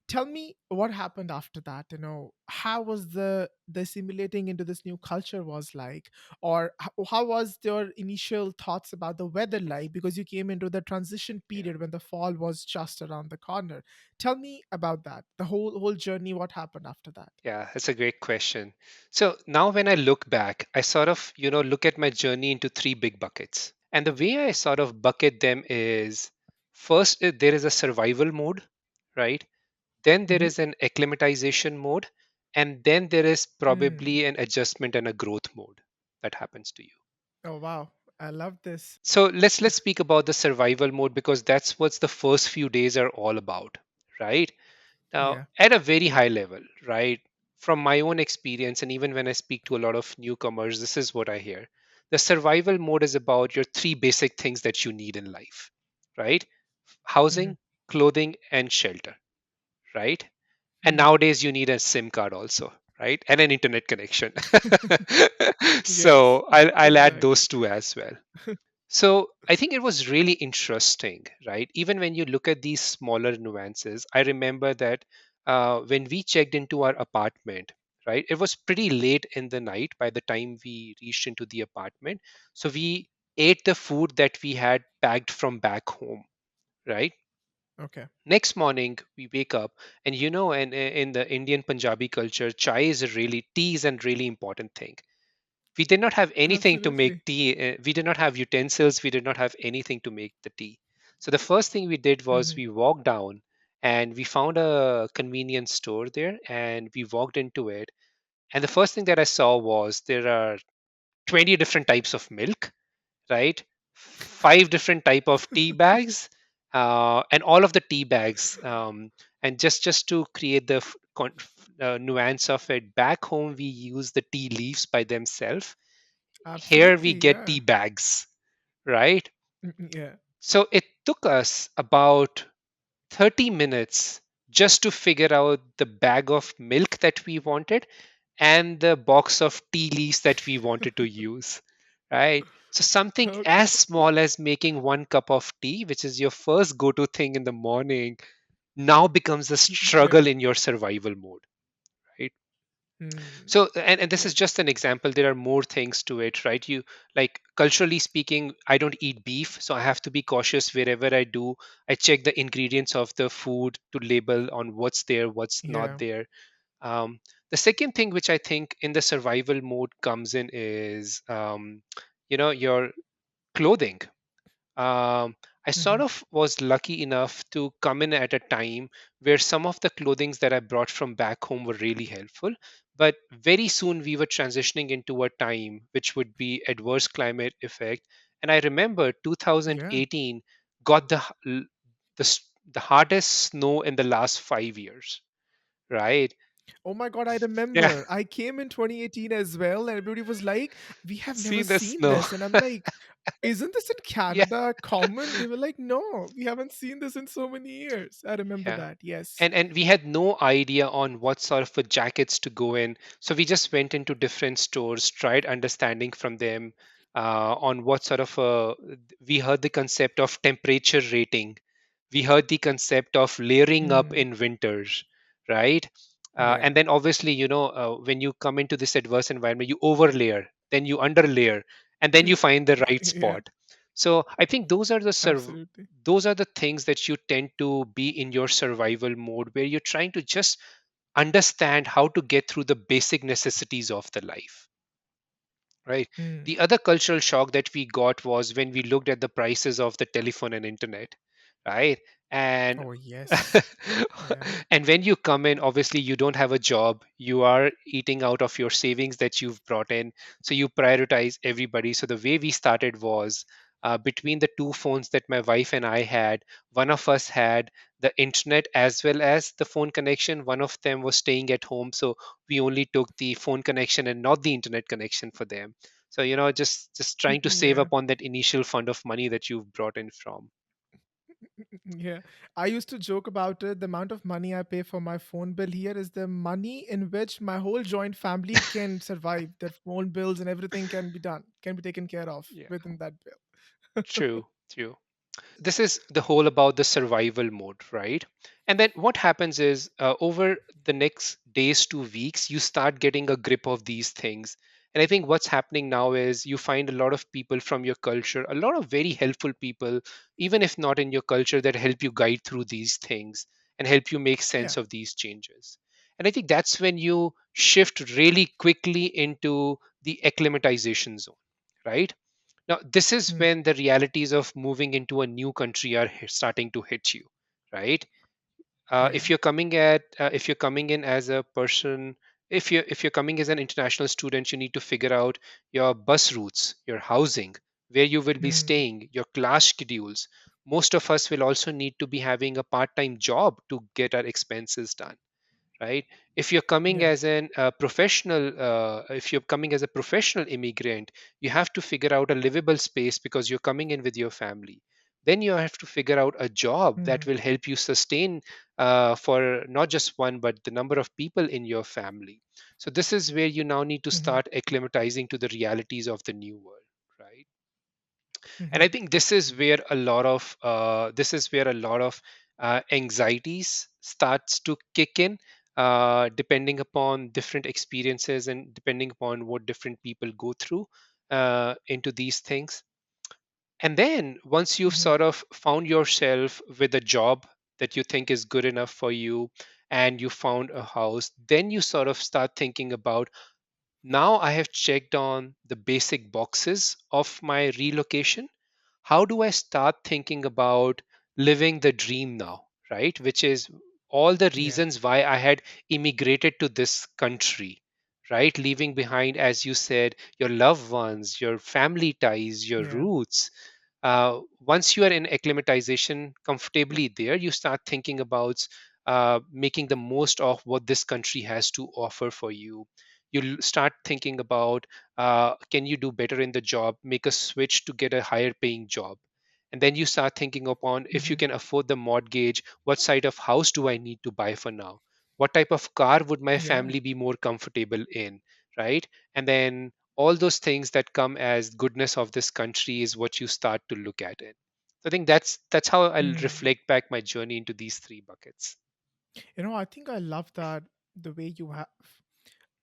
tell me what happened after that. How was the assimilating into this new culture was like, or how was your initial thoughts about the weather like, because you came into the transition Yeah. period when the fall was just around the corner. Tell me about that, the whole journey, what happened after that. Yeah, that's a great question. So now when I look back, I sort of, look at my journey into three big buckets. And the way I sort of bucket them is, first, there is a survival mode, right? Then there Hmm. is an acclimatization mode, and then there is Hmm. probably an adjustment and a growth mode that happens to you. Oh wow, I love this. So let's speak about the survival mode because that's what the first few days are all about, right? Now, Yeah. at a very high level, right? from my own experience, and even when I speak to a lot of newcomers, this is what I hear. The survival mode is about your three basic things that you need in life, right? Hmm. Housing, clothing, and shelter, right? And Hmm. nowadays you need a SIM card also, right? And an internet connection. Yes, So I'll add exactly. those two as well. So I think it was really interesting, right? Even when you look at these smaller nuances, I remember that when we checked into our apartment, right, it was pretty late in the night by the time we reached into the apartment. So we ate the food that we had packed from back home, right? Okay. Next morning we wake up, and and in the Indian Punjabi culture, chai is a really tea is a really important thing. We did not have anything to make Absolutely. tea. We did not have utensils. We did not have anything to make the tea. So the first thing we did was Hmm. we walked down and we found a convenience store there, and we walked into it. And the first thing that I saw was there are 20 different types of milk, right? Five different type of tea bags, and all of the tea bags. And just to create the nuance of it, back home we use the tea leaves by themselves. Here we Absolutely. get Yeah. tea bags, right? Yeah. So it took us about 30 minutes just to figure out the bag of milk that we wanted and the box of tea leaves that we wanted to use, right? So something Okay. as small as making one cup of tea, which is your first go-to thing in the morning, now becomes a Yeah. struggle in your survival mode, right? Hmm. So, and this is Yeah. just an example. There are more things to it, right? You, like, culturally speaking, I don't eat beef, so I have to be cautious wherever I do. I check the ingredients of the food to label on what's there, what's not Yeah. there. um, the second thing which I think in the survival mode comes in is your clothing. I sort Hmm. of was lucky enough to come in at a time where some of the clothings that I brought from back home were really helpful. But very soon we were transitioning into a time which would be adverse climate effect. And I remember Yeah. 2018 got the hardest snow in the last 5 years, right? Oh my God, I Yeah, remember. I came in 2018 as well, and everybody was like, "We have see never the seen snow. this." And I'm like, "Isn't this in Yeah, Canada common?" They were like, "No, we haven't seen this in so many years." I remember yeah. that. Yes. And we had no idea on what sort of a jackets to go in, so we just went into different stores, tried understanding from them on what sort of a. We heard the concept of temperature rating. We heard the concept of layering up Hmm. in winters, right? And Yeah. then obviously, when you come into this adverse environment, you overlayer, then you underlayer, and then you find the right Yeah. spot. So I think Absolutely. those are the things that you tend to be in your survival mode, where you're trying to just understand how to get through the basic necessities of the life, right? Hmm. The other cultural shock that we got was when we looked at the prices of the telephone and internet, right? And Oh yes. Yeah. and when you come in, obviously you don't have a job, you are eating out of your savings that you've brought in, so you prioritize everybody. So the way we started was, between the two phones that my wife and I had, one of us had the internet as well as the phone connection. One of them was staying at home, so we only took the phone connection and not the internet connection for them. So just trying to save Yeah. up on that initial fund of money that you've brought in from. Yeah, I used to joke about it. The amount of money I pay for my phone bill here is the money in which my whole joint family can survive. Their phone bills and everything can be done, can be taken care of Yeah, within that bill. true. This is the whole about the survival mode, right? And then what happens is, over the next days to weeks, you start getting a grip of these things. And I think what's happening now is you find a lot of people from your culture, a lot of very helpful people, even if not in your culture, that help you guide through these things and help you make Yeah. sense of these changes. And I think that's when you shift really quickly into the acclimatization zone, right? Now, this is Hmm. when the realities of moving into a new country are starting to hit you, right? Yeah. If you're coming in as a person, if you're coming as an international student, you need to figure out your bus routes, your housing, where you will be Hmm. staying, your class schedules. Most of us will also need to be having a part-time job to get our expenses done, right? If you're coming Yeah. as an professional, if you're coming as a professional immigrant, you have to figure out a livable space because you're coming in with your family. Then you have to figure out a job that Mm-hmm. will help you sustain for not just one but the number of people in your family. So this is where you now need to Mm-hmm. start acclimatizing to the realities of the new world, right? And Mm-hmm. I think this is where a lot of anxieties starts to kick in, depending upon different experiences and depending upon what different people go through into these things. And then once you've Mm-hmm. sort of found yourself with a job that you think is good enough for you, and you found a house, then you sort of start thinking about, now I have checked on the basic boxes of my relocation. How do I start thinking about living the dream now, right? Which is all the Yeah. reasons why I had immigrated to this country, right? Leaving behind, as you said, your loved ones, your family ties, your Yeah. roots. Once you are in acclimatization comfortably there, you start thinking about making the most of what this country has to offer for you. You'll start thinking about, can you do better in the job, make a switch to get a higher paying job. And then you start thinking upon, if you Mm-hmm. can afford the mortgage, what side of house do I need to buy for now, what type of car would my Yeah. family be more comfortable in, right? And then all those things that come as goodness of this country is what you start to look at it. So I think that's how I'll Mm. reflect back my journey into these three buckets. I think I love that the way you have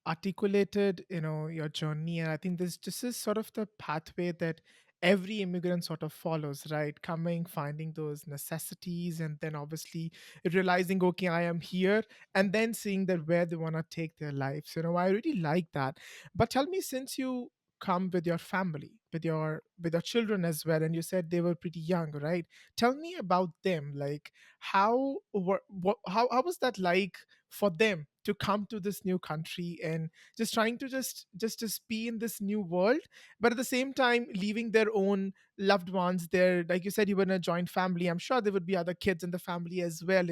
articulated, your journey. And I think this is sort of the pathway that every immigrant sort of follows, right? Coming, finding those necessities, and then obviously realizing, okay, I am here, and then seeing that where they want to take their lives. I really like that. But tell me, since you come with your family, with your children as well, and you said they were pretty young, right? Tell me about them. Like, how was that like for them to come to this new country and just trying to just be in this new world, but at the same time leaving their own loved ones there? Like you said, you were in a joint family. I'm sure there would be other kids in the family as well,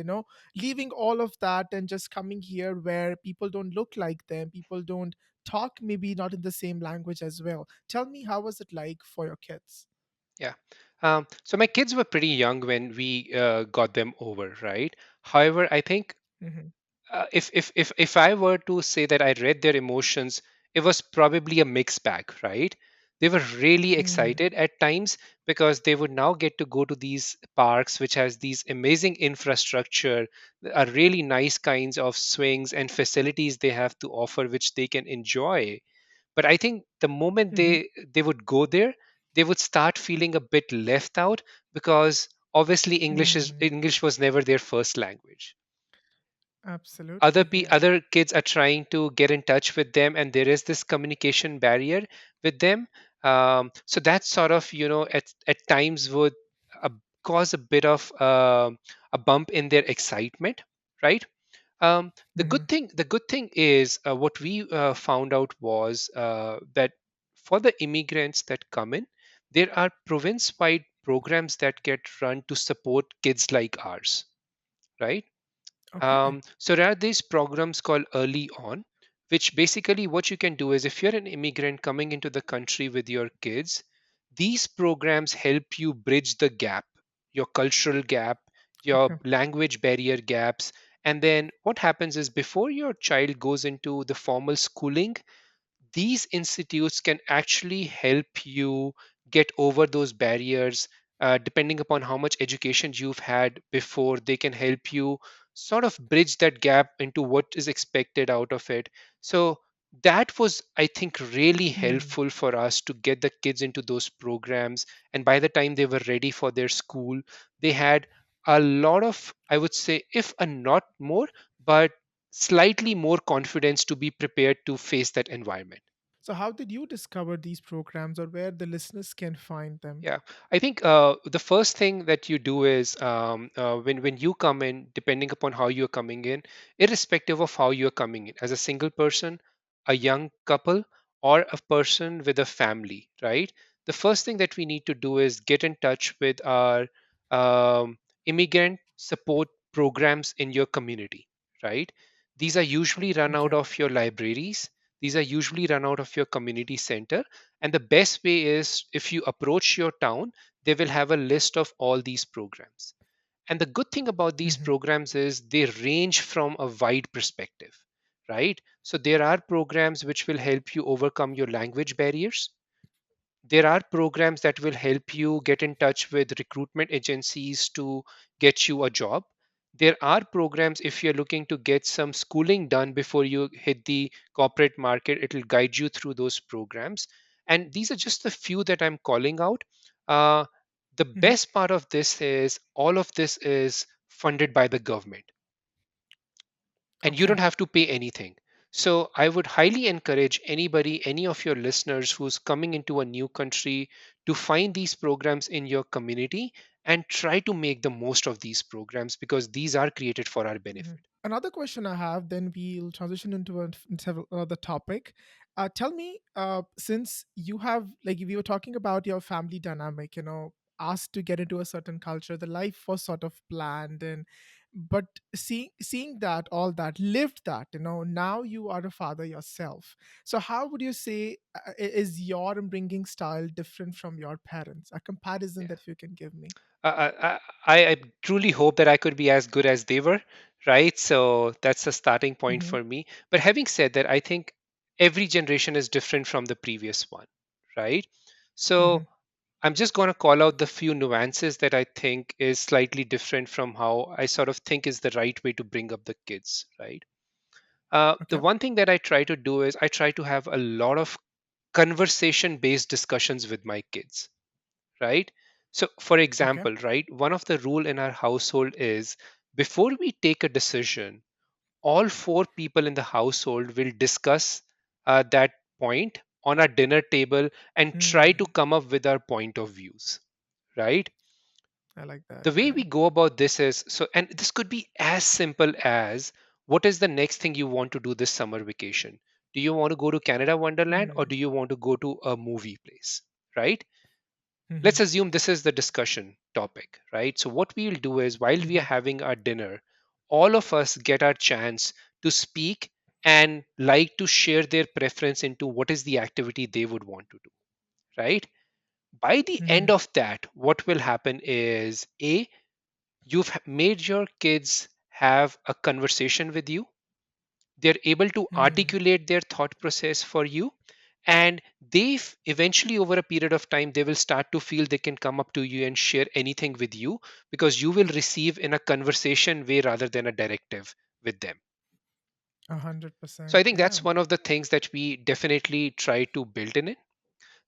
leaving all of that and just coming here where people don't look like them, people don't talk, maybe not in the same language as well. Tell me, how was it like for your kids? Yeah. So my kids were pretty young when we got them over, right? However, I think Hmm. if I were to say that I read their emotions, it was probably a mixed bag, right? They were really Mm. excited at times because they would now get to go to these parks, which has these amazing infrastructure, are really nice kinds of swings and facilities they have to offer, which they can enjoy. But I think the moment Hmm. they would go there, they would start feeling a bit left out because obviously Mm. English was never their first language. Absolutely, yeah. Other kids are trying to get in touch with them, and there is this communication barrier with them. So that sort of, at times would uh, cause a bit of a bump in their excitement, right? Hmm. The good thing is, what we found out was that for the immigrants that come in, there are province-wide programs that get run to support kids like ours, right? Okay. So there are these programs called Early On, which basically what you can do is, if you're an immigrant coming into the country with your kids, these programs help you bridge the gap, your cultural gap, your Okay. language barrier gaps. And then what happens is, before your child goes into the formal schooling, these institutes can actually help you get over those barriers. Depending upon how much education you've had before, they can help you sort of bridge that gap into what is expected out of it. So that was, I think, really Hmm. helpful for us to get the kids into those programs. And by the time they were ready for their school, they had a lot of, I would say, if a not more, but slightly more confidence to be prepared to face that environment. So how did you discover these programs, or where the listeners can find them? Yeah, I think the first thing that you do is, when you come in, depending upon how you're coming in, irrespective of how you're coming in, as a single person, a young couple, or a person with a family, right? The first thing that we need to do is get in touch with our immigrant support programs in your community, right? These are usually run out Okay. of your libraries. These are usually run out of your community center. And the best way is if you approach your town, they will have a list of all these programs. And the good thing about these Hmm. programs is they range from a wide perspective, right? So there are programs which will help you overcome your language barriers. There are programs that will help you get in touch with recruitment agencies to get you a job. There are programs if you're looking to get some schooling done before you hit the corporate market, it will guide you through those programs. And these are just the few that I'm calling out. uh, the Hmm. best part of this is all of this is funded by the government, and you don't Okay. have to pay anything. So I would highly encourage anybody, any of your listeners who's coming into a new country, to find these programs in your community and try to make the most of these programs because these are created for our Mhm. benefit. Another question I have, then we'll transition into several other topic. Tell me, since you have, like, we were talking about your family dynamic, asked to get into a certain culture, the life was sort of planned, and but seeing that, all that, lived that, now you are a father yourself. So how would you say, is your bringing style different from your parents? A comparison Yeah. that you can give me. I truly hope that I could be as good as they were, right? So that's a starting point Mm-hmm. for me. But having said that, I think every generation is different from the previous one, right? Mm-hmm. So I'm just going to call out the few nuances that I think is slightly different from how I sort of think is the right way to bring up the kids, right? The Okay. one thing that I try to do is I try to have a lot of conversation based discussions with my kids, right? So, for Okay. example, right, one of the rule in our household is before we take a decision, all four people in the household will discuss that point on our dinner table and try to Mm, come up with our point of views, right? I like that. The way Yeah. we go about this is so, and this could be as simple as what is the next thing you want to do this summer vacation? Do you want to go to Canada Wonderland or Mm, do you want to go to a movie place, right? mhm, Let's assume this is the discussion topic, right? So, what we will do is while we are mhm. having our dinner, all of us get our chance to speak and like to share their preference into what is the activity they would want to do, right? By the end Mhm, of that, what will happen is A, you've made your kids have a conversation with you. They're able to mm. articulate their thought process for you, and they eventually over a period of time they will start to feel they can come up to you and share anything with you because you will receive in a conversation way rather than a directive with them. So 100%. I think Yeah. that's one of the things that we definitely try to build in it.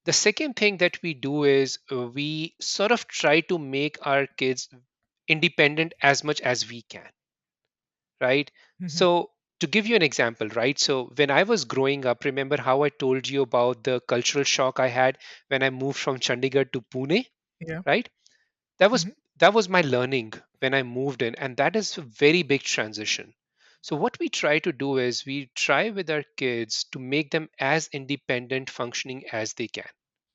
The second thing that we do is we sort of try to make our kids independent as much as we can, right? Mhm. So, to give you an example, right? So, when I was growing up, remember how I told you about the cultural shock I had when I moved from Chandigarh to Pune, Yeah. right? That was Mhm. that was my learning when I moved in, and that is a very big transition. So, what we try to do is we try with our kids to make them as independent functioning as they can,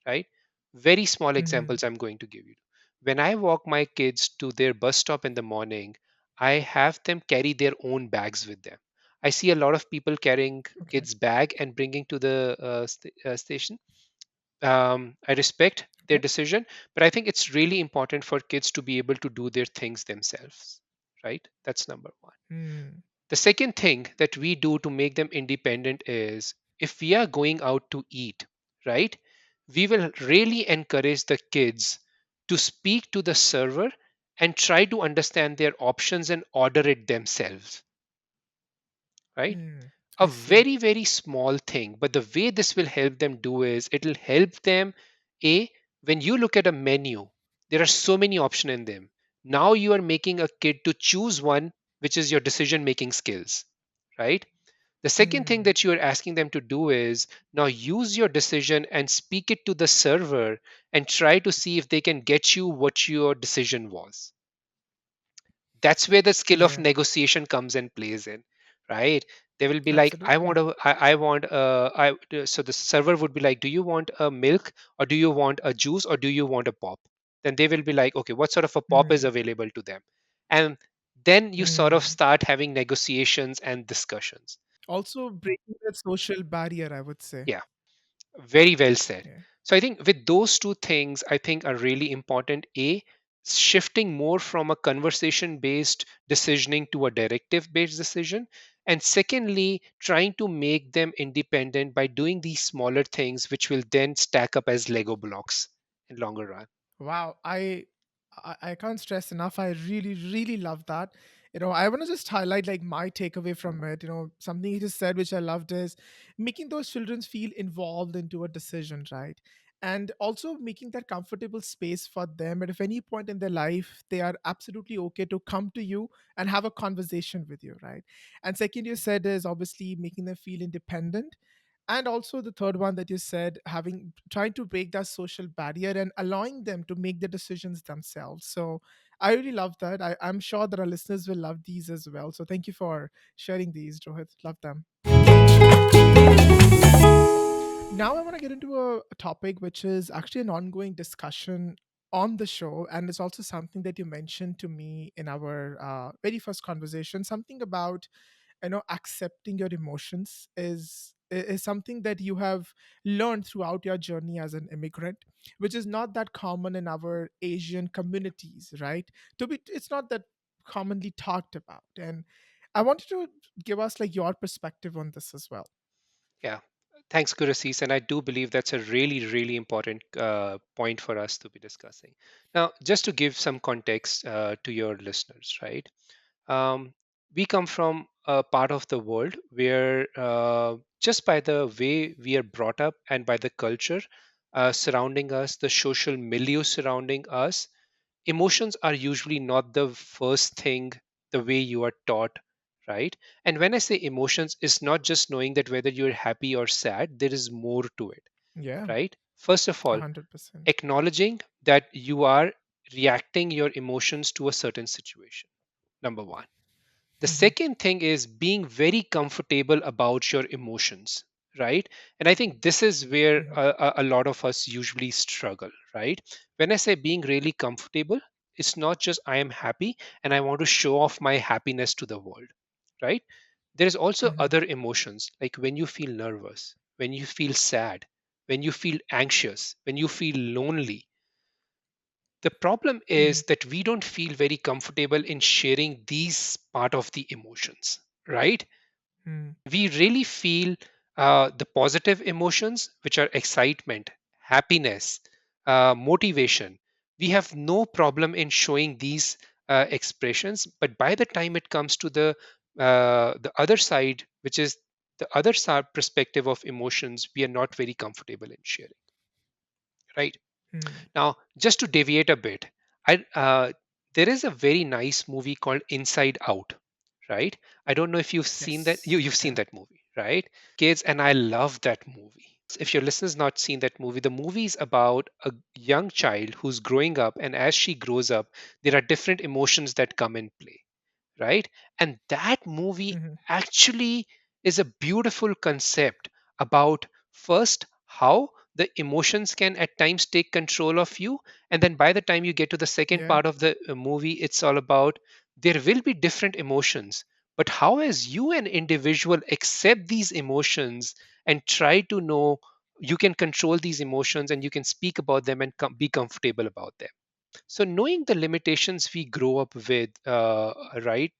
right? Very small Mhm. examples I'm going to give you. When I walk my kids to their bus stop in the morning, I have them carry their own bags with them. I see a lot of people carrying Okay. kids' bag and bringing to the station. I respect their Okay. decision, but I think it's really important for kids to be able to do their things themselves, right? That's number one. Mm. The second thing that we do to make them independent is if we are going out to eat, right? We will really encourage the kids to speak to the server and try to understand their options and order it themselves, right? Mm. A I see. very, very small thing, but the way this will help them do is it'll help them. A, when you look at a menu, there are so many options in them. Now you are making a kid to choose one, which is your decision making skills, right? The second thing Mm. that you are asking them to do is now use your decision and speak it to the server and try to see if they can get you what your decision was. That's where the skill of Yeah. negotiation comes and plays in, right? They will be like, I want Absolutely. a I want so the server would be like, do you want a milk or do you want a juice or do you want a pop? Then they will be like, okay, what sort of a pop is Mm. available to them? And then you sort of Hmm. start having negotiations and discussions. Also breaking that social barrier, I would say. Yeah, very well said. Yeah. So I think with those two things, I think are really important. A, shifting more from a conversation based decisioning to a directive based decision. And secondly, trying to make them independent by doing these smaller things, which will then stack up as Lego blocks in longer run. Wow, I can't stress enough. I really, really love that. I want to just highlight like my takeaway from it. Something he just said, which I loved, is making those children feel involved into a decision, right? And also making that comfortable space for them. And if any point in their life they are absolutely okay to come to you and have a conversation with you, right? And second, you said is obviously making them feel independent, and also the third one that you said, having trying to break that social barrier and allowing them to make the decisions themselves. So I really love that. I'm sure that our listeners will love these as well, so thank you for sharing these, Rohit. Love them. Now I want to get into a topic which is actually an ongoing discussion on the show, and it's also something that you mentioned to me in our very first conversation. Something about accepting your emotions is something that you have learned throughout your journey as an immigrant, which is not that common in our Asian communities, right? It's not that commonly talked about, and I wanted to give us like your perspective on this as well. Yeah. Thanks, Gurasis. And I do believe that's a really, really important point for us to be discussing. Now, just to give some context to your listeners, right? Um, we come from a part of the world where just by the way we are brought up and by the culture surrounding us, the social milieu surrounding us, emotions are usually not the first thing the way you are taught, right? And when I say emotions, it's not just knowing that whether you're happy or sad, there is more to it, Yeah, right? First of all, 100%. acknowledging that you are reacting your emotions to a certain situation, number one. The Hmm. second thing is being very comfortable about your emotions, right? And I think this is where Hmm. a lot of us usually struggle, right? When I say being really comfortable, it's not just I am happy and I want to show off my happiness to the world, right? There is also Hmm. other emotions, like when you feel nervous, when you feel sad, when you feel anxious, when you feel lonely. The problem Hmm. is that we don't feel very comfortable in sharing these part of the emotions, right? Hmm. We really feel the positive emotions, which are excitement, happiness, motivation. We have no problem in showing these expressions, but by the time it comes to the other side, which is the other side perspective of emotions, we are not very comfortable in sharing, right? Hmm. Now, just to deviate a bit, there is a very nice movie called Inside Out, right? I don't know if you've seen that. Yes. You've seen Yeah. that movie, right? Kids, and I love that movie. If your listeners not seen that movie, the movie is about a young child who's growing up, and as she grows up, there are different emotions that come in play, right? And that movie Hmm. actually is a beautiful concept about first how the emotions can at times take control of you. And then by the time you get to the second Yeah. part of the movie, it's all about there will be different emotions. But how, as you, an individual, accept these emotions and try to know you can control these emotions and you can speak about them and be comfortable about them. So knowing the limitations we grow up with, right?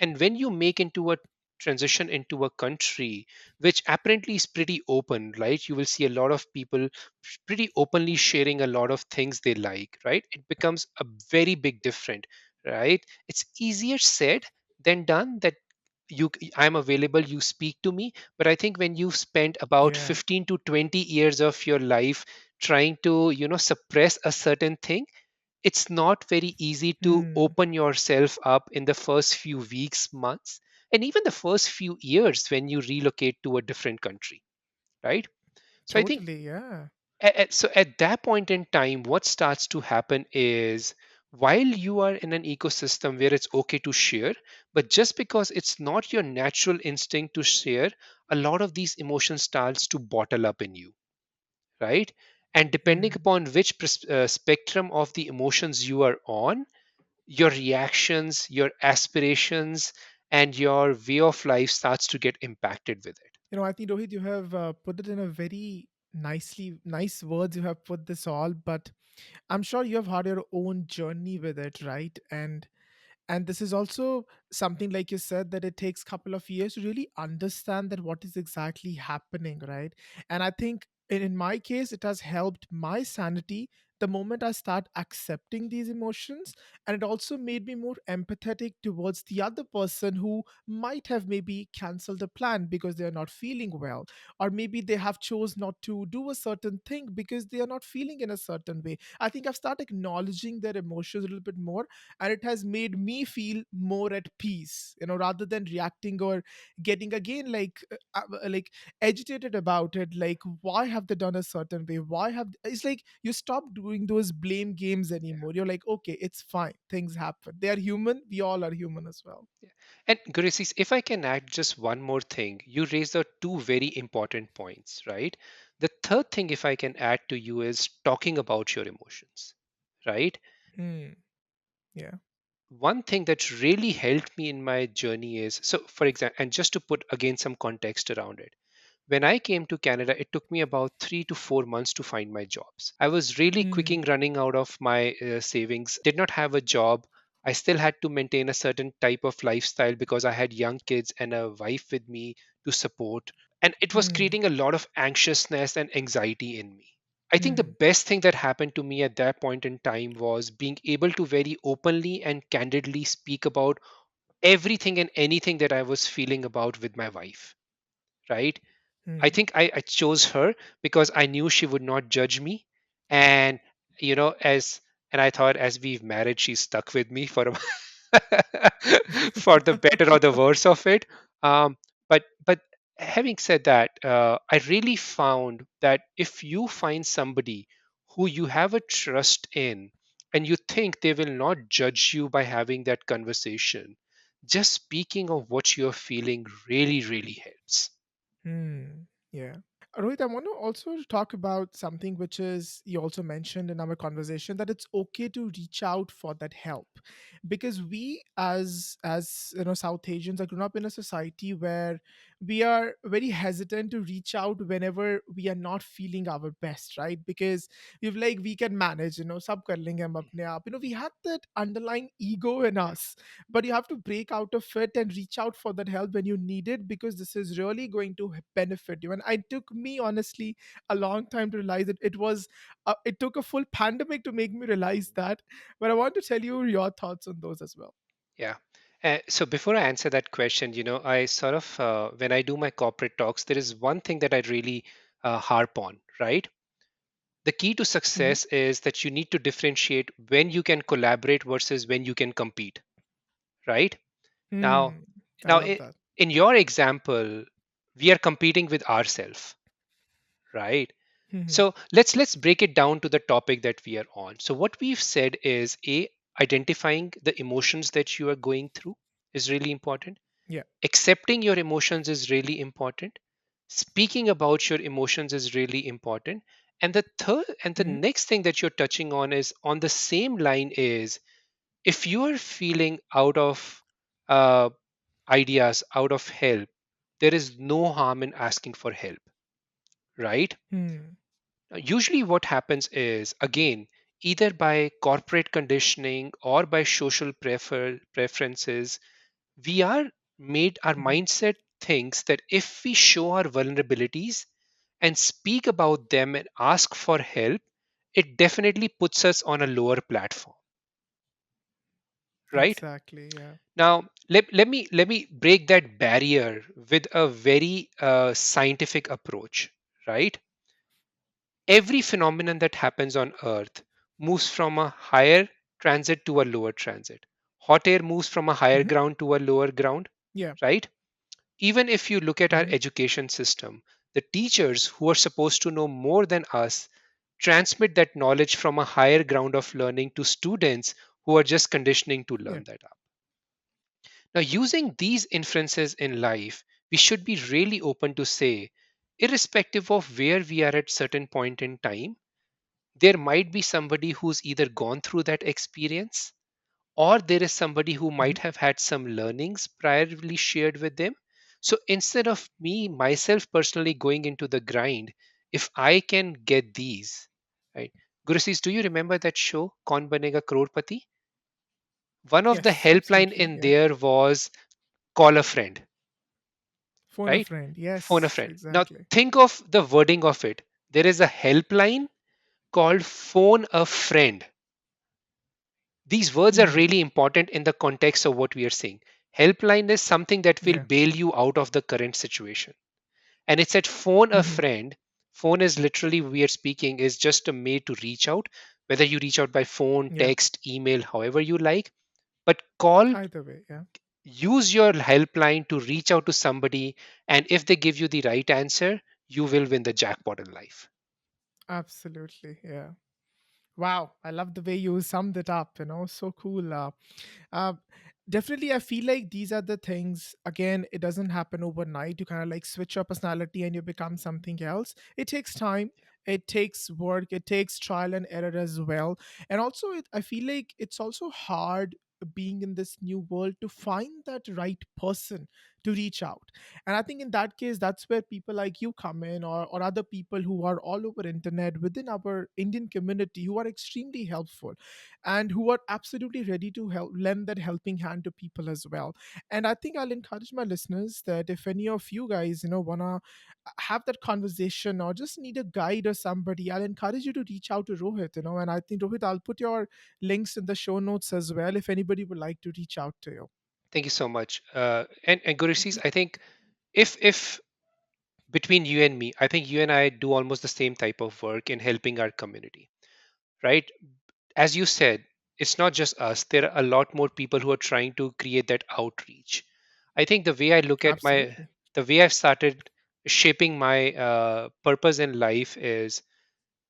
And when you make into a transition into a country which apparently is pretty open, right? You will see a lot of people pretty openly sharing a lot of things they like, right? It becomes a very big different, right? It's easier said than done that I'm available, you speak to me. But I think when you've spent about Yeah. 15 to 20 years of your life trying to suppress a certain thing, it's not very easy to Hmm. open yourself up in the first few weeks, months, and even the first few years when you relocate to a different country, right? So I think Totally. Yeah. at that point in time, what starts to happen is while you are in an ecosystem where it's okay to share, but just because it's not your natural instinct to share, a lot of these emotions starts to bottle up in you, right? And depending Hmm. upon which spectrum of the emotions you are on, your reactions, your aspirations, and your way of life starts to get impacted with it. I think Rohit, you have put it in a very nice words. You have put this all, but I'm sure you have had your own journey with it, right? And this is also something, like you said, that it takes couple of years to really understand that what is exactly happening, right? And I think in my case it has helped my sanity the moment I start accepting these emotions, and it also made me more empathetic towards the other person who might have maybe cancelled a plan because they are not feeling well, or maybe they have chose not to do a certain thing because they are not feeling in a certain way. I think I've started acknowledging their emotions a little bit more, and it has made me feel more at peace, rather than reacting or getting again like agitated about it, like why have they done a certain way, why have it's like you stop doing those blame games anymore. You're like, okay, it's fine, things happen, they are human, we all are human as well. Yeah. And Gurusis, if I can add just one more thing, you raised the two very important points, right? The third thing, if I can add to you, is talking about your emotions, right? Hmm. Yeah. One thing that really helped me in my journey is, so for example, and just to put again some context around it, when I came to Canada, it took me about 3 to 4 months to find my jobs. I was really Hmm. quicking running out of my savings, did not have a job. I still had to maintain a certain type of lifestyle because I had young kids and a wife with me to support. And it was Hmm. creating a lot of anxiousness and anxiety in me. I think the Hmm. best thing that happened to me at that point in time was being able to very openly and candidly speak about everything and anything that I was feeling about with my wife, right? I Hmm. think I chose her because I knew she would not judge me. And, as and I thought as we've married, she's stuck with me for for the better or the worse of it. But having said that, I really found that if you find somebody who you have a trust in and you think they will not judge you by having that conversation, just speaking of what you're feeling really, really helps. Hmm. Yeah. Rohit, I want to also talk about something which is you also mentioned in our conversation, that it's okay to reach out for that help, because we as South Asians are grown up in a society where we are very hesitant to reach out whenever we are not feeling our best, right? Because we've like we can manage, sab kar lenge hum apne aap. We had that underlying ego in Yeah. us, but you have to break out of it and reach out for that help when you need it, because this is really going to benefit you. And it took me honestly a long time to realize that it took a full pandemic to make me realize that. But I want to tell you your thoughts on those as well. Yeah. So before I answer that question, I sort of, when I do my corporate talks, there is one thing that I really harp on, right? The key to Hmm. success is that you need to differentiate when you can collaborate versus when you can compete, right? Now, Hmm. I now love that. in your example, we are competing with ourselves, right? Hmm. So let's break it down to the topic that we are on. So what we've said is a identifying the emotions that you are going through is really important. Yeah. Accepting your emotions is really important. Speaking about your emotions is really important. And the Hmm. next thing that you're touching on is on the same line is if you are feeling out of uh, ideas, out of help, there is no harm in asking for help, right? Hmm. Now, usually, what happens is, again, either by corporate conditioning or by social preferences, we are made our Hmm. mindset thinks that if we show our vulnerabilities and speak about them and ask for help, it definitely puts us on a lower platform, right? Exactly. Yeah. Now, let me break that barrier with a very scientific approach, right? Every phenomenon that happens on earth moves from a higher transit to a lower transit. Hot air moves from a higher Hmm. ground to a lower ground, Yeah. right? Even if you look at our Hmm. education system, the teachers who are supposed to know more than us transmit that knowledge from a higher ground of learning to students who are just conditioning to Yeah. learn that up. Now, using these inferences in life, we should be really open to say, irrespective of where we are at certain point in time, there might be somebody who's either gone through that experience or there is somebody who Hmm. might have had some learnings priorly shared with them. So instead of me myself personally going into the grind, if I can get these, right? Gurusis, do you remember that show Kaun Banega Crorepati? One of the Yes, helpline absolutely. in Yeah. there was call a friend, Phone a right? friend. Phone a Yes, friend. Now exactly. think of the wording of it. There is a helpline called phone a friend. These words are Hmm. really important in the context of what we are saying. Helpline is something that will Yeah. bail you out of the current situation. And it said phone a Hmm. friend. Phone is literally, we are speaking, is just a way to reach out, whether you reach out by phone, Yeah. text, email, however you like. But call, Either way. Yeah. use your helpline to reach out to somebody. And if they give you the right answer, you will win the jackpot in life. Absolutely. Yeah. Wow, I love the way you summed it up. So cool. Uh, Definitely, I feel like these are the things. Again, it doesn't happen overnight. You kind of like switch your personality and you become something else. It takes time. It takes work. It takes trial and error as well. And also, I feel like it's also hard being in this new world to find that right person to reach out. And I think in that case, that's where people like you come in, or other people who are all over internet within our Indian community who are extremely helpful and who are absolutely ready to help lend that helping hand to people as well. And I think I'll encourage my listeners that if any of you guys wanna have that conversation or just need a guide or somebody, I'll encourage you to reach out to Rohit. And I think, Rohit, I'll put your links in the show notes as well if anybody would like to reach out to you. Thank you so much. And Gurusis, I think if between you and me, I think you and I do almost the same type of work in helping our community, right? As you said, it's not just us. There are a lot more people who are trying to create that outreach. I think the way I look at Absolutely. the way I've started shaping my purpose in life is,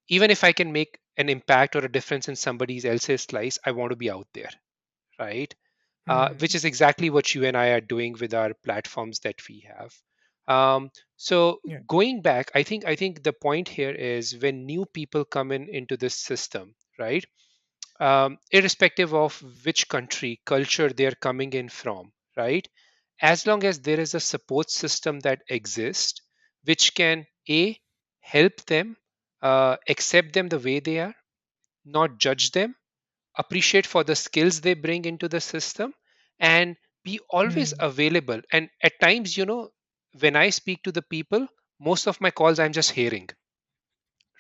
even if I can make an impact or a difference in somebody else's life, I want to be out there, right? Which Hmm. is exactly what you and I are doing with our platforms that we have. So Yeah. going back, I think the point here is when new people come in into this system, right? Irrespective of which country, culture they're coming in from, right? As long as there is a support system that exists, which can a help them, accept them the way they are, not judge them, appreciate for the skills they bring into the system, and be always Hmm. available. And at times, when I speak to the people, most of my calls I'm just hearing,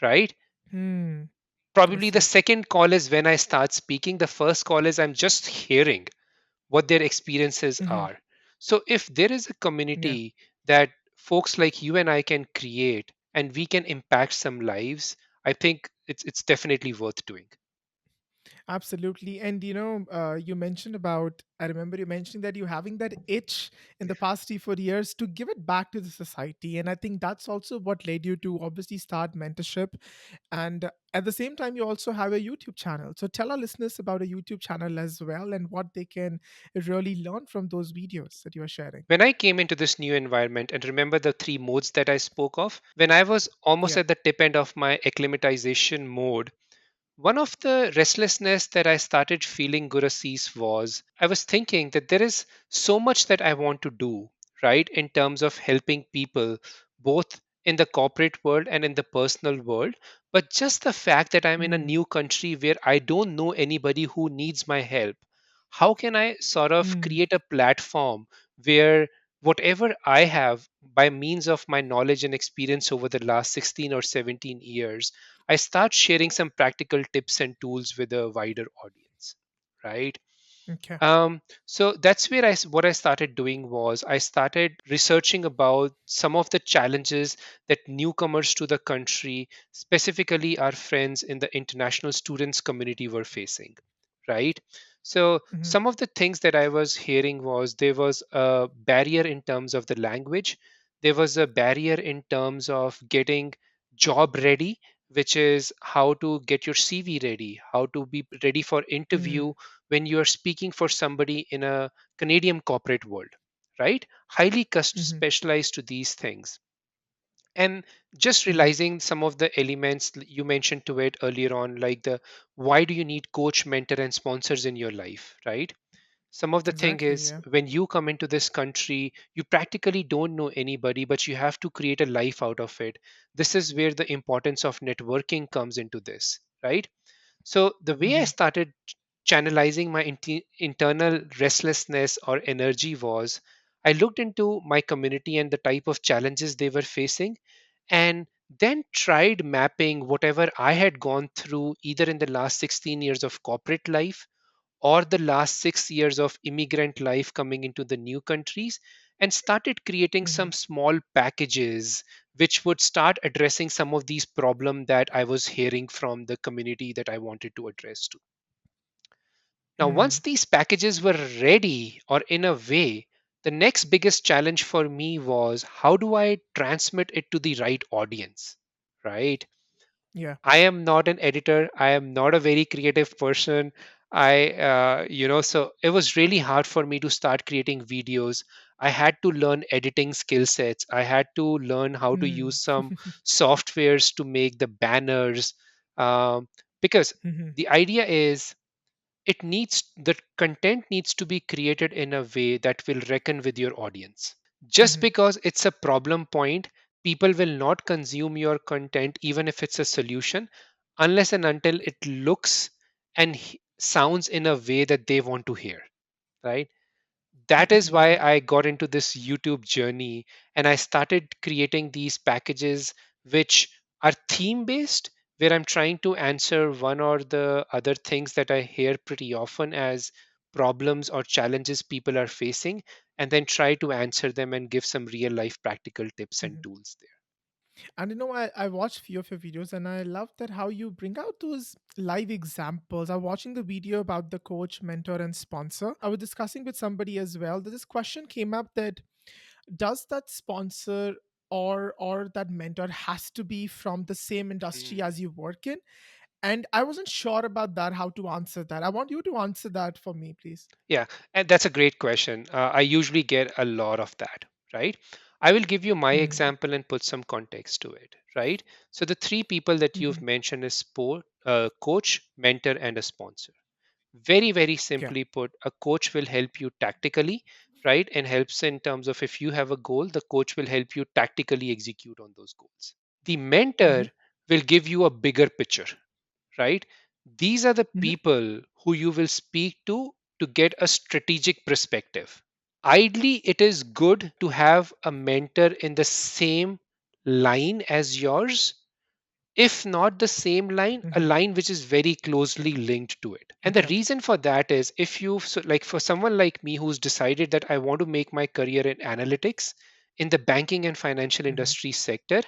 right? Hmm. I Probably the see. second call is when I start speaking. The first call is I'm just hearing what their experiences Hmm. are. So if there is a Yeah. community that folks like you and I can create and we can impact some lives, I think it's definitely worth doing. Absolutely. And you mentioned about, I remember you mentioning that you having that itch in the past 3 4 years to give it back to the society. And I think that's also what led you to obviously start mentorship. And at the same time, you also have a YouTube channel. So tell our listeners about a YouTube channel as well and what they can really learn from those videos that you are sharing. When I came into this new environment, and remember the three modes that I spoke of, when I was almost Yeah. at the tip end of my acclimatization mode, one of the restlessness that I started feeling, Gurasis, was I was thinking that there is so much that I want to do, right, in terms of helping people, both in the corporate world and in the personal world. But just the fact that I'm in a Mm, new country where I don't know anybody who needs my help, how can I sort of mm, create a platform where whatever I have by means of my knowledge and experience over the last 16 or 17 years, I start sharing some practical tips and tools with a wider audience, right? okay. So that's where what I started doing was I started researching about some of the challenges that newcomers to the country, specifically our friends in the international students community, were facing, right? So Hmm. some of the things that I was hearing was there was a barrier in terms of the language, there was a barrier in terms of getting job ready, which is how to get your CV ready, how to be ready for interview Mm, when you are speaking for somebody in a Canadian corporate world, right? Highly hmm. specialized to these things. And just Hmm. realizing some of the elements you mentioned to it earlier on, like the why do you need coach, mentor, and sponsors in your life, right? Some of the thing Exactly. is, Yeah. when you come into this country, you practically don't know anybody, but you have to create a life out of it. This is where the importance of networking comes into this, right? So the way I Hmm. started channelizing my internal restlessness or energy was, I looked into my community and the type of challenges they were facing, and then tried mapping whatever I had gone through either in the last 16 years of corporate life or the last 6 years of immigrant life coming into the new countries, and started creating Hmm. some small packages which would start addressing some of these problems that I was hearing from the community that I wanted to address to. Now, once Hmm. these packages were ready or in a way, the next biggest challenge for me was how do I transmit it to the right audience, right? Yeah. I am not an editor. I am not a very creative person. So it was really hard for me to start creating videos. I had to learn editing skill sets. I had to learn how to Hmm. use some softwares to make the banners. Um, because Hmm. the idea is the content needs to be created in a way that will reckon with your audience. Just Hmm. because it's a problem point, people will not consume your content even if it's a solution, unless and until it looks and sounds in a way that they want to hear, right? That is why Yeah. I got into this YouTube journey, and I started creating these packages which are theme based, where I'm trying to answer one or the other things that I hear pretty often as problems or challenges people are facing, and then try to answer them and give some real life practical tips and Hmm. tools there. And I watched few of your videos and I love that how you bring out those live examples. I'm watching the video about the coach, mentor, and sponsor. I was discussing with somebody as well that this question came up that does that sponsor or that mentor has to be from the same industry Mm. as you work in? And I wasn't sure about that, how to answer that. I want you to answer that for me, please. Yeah, and that's a great question. I usually get a lot of that, right? I will give you my Hmm. example and put some context to it, right? So the three people that Hmm. you've mentioned is coach, mentor, and a sponsor. Very, very Yeah. simply put, a coach will help you tactically, right? And helps in terms of if you have a goal, the coach will help you tactically execute on those goals. The Hmm. mentor will give you a bigger picture, right? These are the Hmm. people who you will speak to get a strategic perspective. Ideally, it is good to have a mentor in the same line as yours, if not the same line, a Hmm. line which is very closely linked to it. And the Okay. reason for that is if you, so like for someone like me who's decided that I want to make my career in analytics in the banking and financial Hmm. industry sector,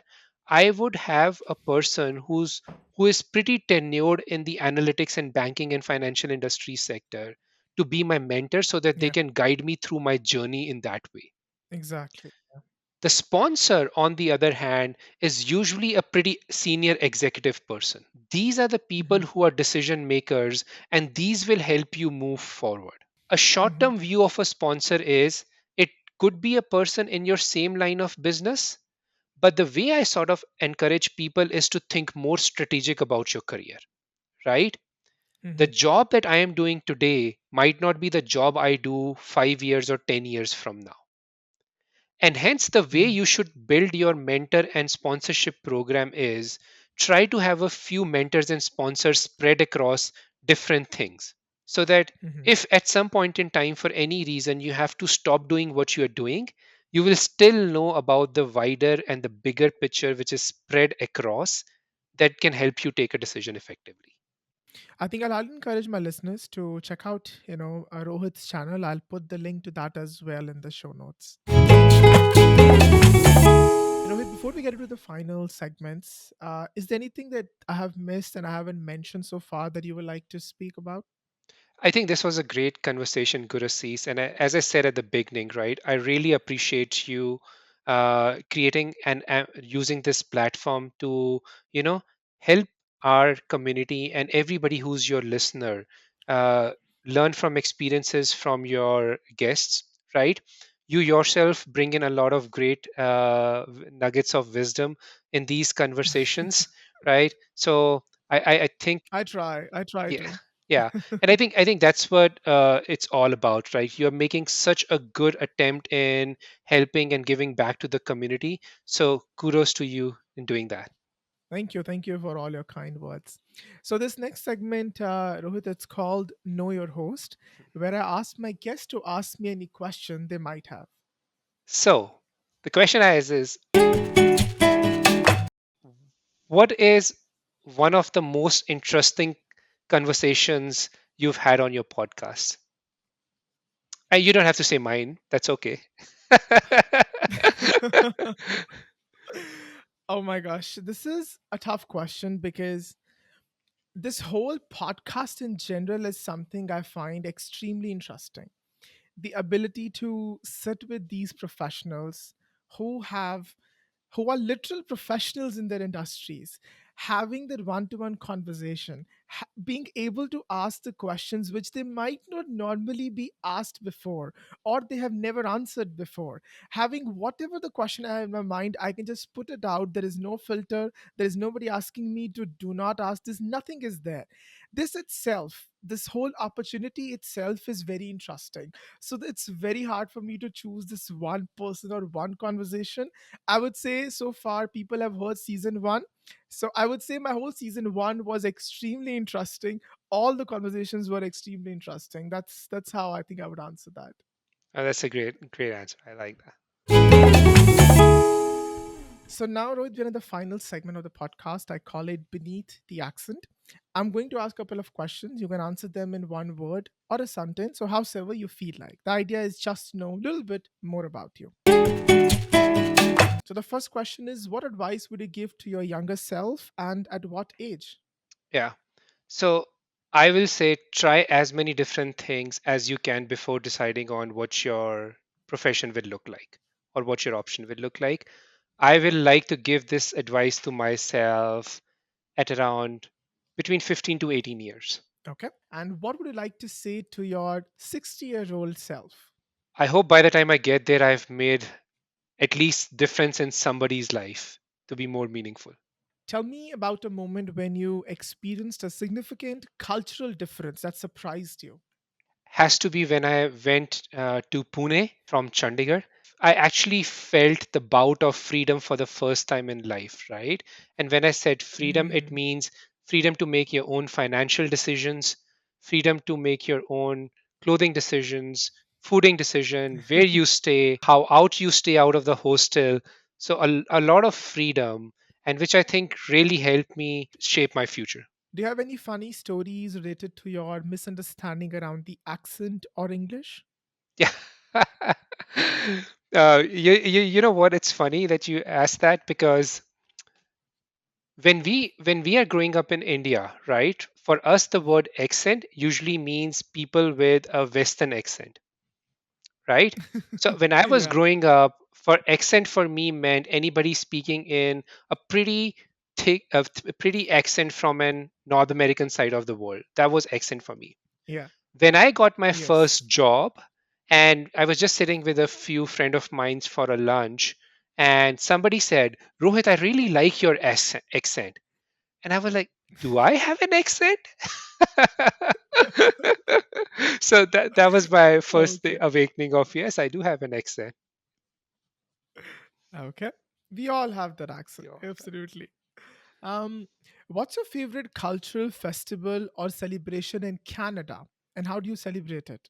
I would have a person who is pretty tenured in the analytics and banking and financial industry sector to be my mentor so that they Yeah. can guide me through my journey in that way. Exactly. Yeah. The sponsor, on the other hand, is usually a pretty senior executive person. These are the people Hmm. who are decision makers, and these will help you move forward. A short Hmm. term view of a sponsor is it could be a person in your same line of business, but the way I sort of encourage people is to think more strategic about your career, right? The Hmm. job that I am doing today might not be the job I do 5 years or 10 years from now. And hence, the way Hmm. you should build your mentor and sponsorship program is try to have a few mentors and sponsors spread across different things. So that Hmm. if at some point in time, for any reason, you have to stop doing what you are doing, you will still know about the wider and the bigger picture, which is spread across, that can help you take a decision effectively. I think I'll encourage my listeners to check out, Rohit's channel. I'll put the link to that as well in the show notes. Rohit, before we get into the final segments, is there anything that I have missed and I haven't mentioned so far that you would like to speak about? I think this was a great conversation, Gurasis. And as I said at the beginning, right, I really appreciate you creating and using this platform to, you know, help our community and everybody who's your listener uh, learn from experiences from your guests, right? You yourself bring in a lot of great nuggets of wisdom in these conversations, right? So I think, I try yeah, to. yeah, and I think that's what it's all about, right? You're making such a good attempt in helping and giving back to the community. So kudos to you in doing that. Thank you for all your kind words. So this next segment, Rohit, it's called Know Your Host, where I ask my guests to ask me any question they might have. So the question is what is one of the most interesting conversations you've had on your podcast? You don't have to say mine. That's okay. Oh my gosh, this is a tough question because this whole podcast in general is something I find extremely interesting. The ability to sit with these professionals who have who are literal professionals in their industries, having that one-to-one conversation, being able to ask the questions which they might not normally be asked before, or they have never answered before. Having whatever the question I have in my mind, I can just put it out. There is no filter. There is nobody asking me to do not ask this. Nothing is there. This itself, this whole opportunity itself is very interesting. So it's very hard for me to choose this one person or one conversation. I would say so far people have heard season one. So I would say my whole season one was extremely interesting. All the conversations were extremely interesting. That's how I think I would answer that. Oh, that's a great answer. I like that. So now, Rohit, we're in the final segment of the podcast. I call it Beneath the Accent. I'm going to ask a couple of questions. You can answer them in one word or a sentence, or however you feel like. The idea is just to know a little bit more about you. So the first question is, what advice would you give to your younger self and at what age? Yeah. So I will say try as many different things as you can before deciding on what your profession will look like or what your option will look like. I will like to give this advice to myself at around between 15 to 18 years. Okay. And what would you like to say to your 60-year-old self? I hope by the time I get there, I've made at least difference in somebody's life to be more meaningful. Tell me about a moment when you experienced a significant cultural difference that surprised you. Has to be when I went to Pune from Chandigarh. I actually felt the bout of freedom for the first time in life, right? And when I said freedom, it Mm. means freedom to make your own financial decisions, freedom to make your own clothing decisions, fooding decision, where you stay, how out you stay out of the hostel. So a lot of freedom, and which I think really helped me shape my future. Do you have any funny stories related to your misunderstanding around the accent or English? Yeah. You know what? It's funny that you asked that because when we are growing up in India, right? For us, the word accent usually means people with a Western accent, right? So when I was Yeah. growing up, for accent for me meant anybody speaking in a pretty thick, a pretty accent from an North American side of the world. That was accent for me. Yeah. When I got my Yes. first job, and I was just sitting with a few friend of mine for a lunch, and somebody said, "Rohit, I really like your accent." And I was like, "Do I have an accent?" So that was my first Okay. awakening of yes, I do have an accent. Okay. We all have that accent. Yeah. Absolutely. Um, what's your favorite cultural festival or celebration in Canada, and how do you celebrate it?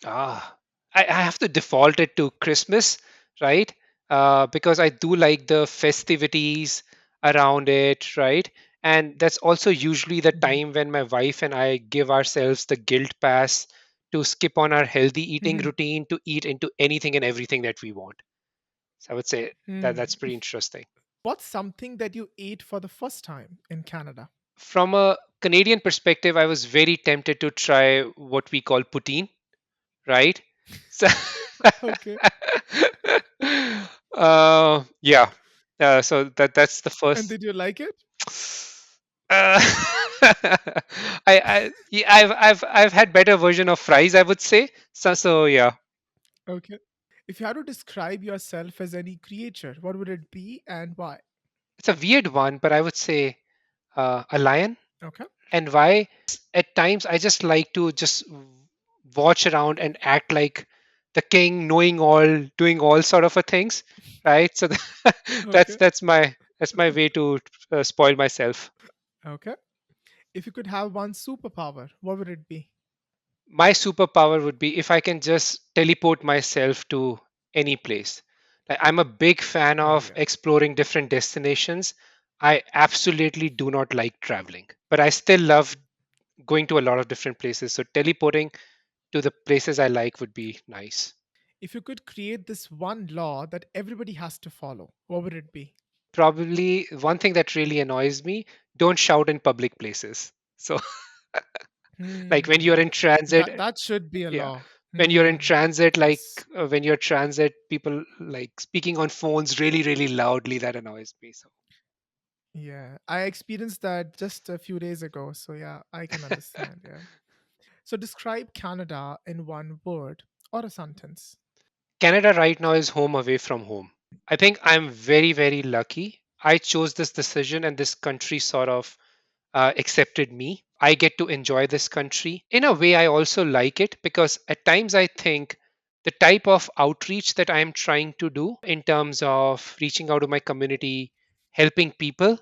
Ah, I have to default it to Christmas, right? Because I do like the festivities around it, right? And that's also usually the Mhm. time when my wife and I give ourselves the guilt pass to skip on our healthy eating Mhm. routine to eat into anything and everything that we want. So I would say that Hmm. that's pretty interesting. What's something that you ate for the first time in Canada? From a Canadian perspective, I was very tempted to try what we call poutine, right? So, Okay. yeah. So that's the And first. did you like it? Uh, yeah, I've had better version of fries, I would say. So yeah. Okay. If you had to describe yourself as any creature, what would it be and why? It's a weird one, but I would say a lion. Okay. And why? At times I just like to just watch around and act like the king, knowing all, doing all sort of a things, right? So that's Okay. my way to spoil myself. Okay. If you could have one superpower, what would it be? My superpower would be if I can just teleport myself to any place. Like, I'm a big fan Oh, of yeah. exploring different destinations. I absolutely do not like traveling, but I still love going to a lot of different places. So teleporting to the places I like would be nice. If you could create this one law that everybody has to follow, what would it be? Probably one thing that really annoys me, don't shout in public places. So, like when you're Hmm. in transit, That should be a yeah, law. when you're in Hmm. transit, like Yes. when you're transit, people like speaking on phones really, really loudly, that annoys me. So, Yeah. I experienced that just a few days ago. So, yeah, I can understand. Yeah. So, describe Canada in one word or a sentence. Canada right now is home away from home. I think I'm very, very lucky. I chose this decision, and this country sort of accepted me. I get to enjoy this country. In a way, I also like it because at times I think the type of outreach that I am trying to do in terms of reaching out to my community, helping people,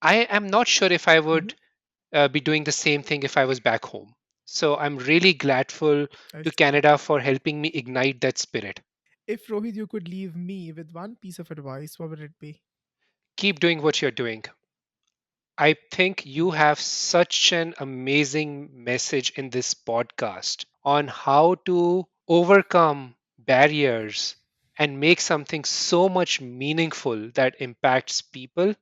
I am not sure if I Hmm. would be doing the same thing if I was back home. So I'm really grateful I to see. Canada for helping me ignite that spirit. If Rohit, you could leave me with one piece of advice, what would it be? Keep doing what you're doing. I think you Hmm. have such an amazing message in this podcast on how to overcome barriers and make something so much meaningful that impacts people.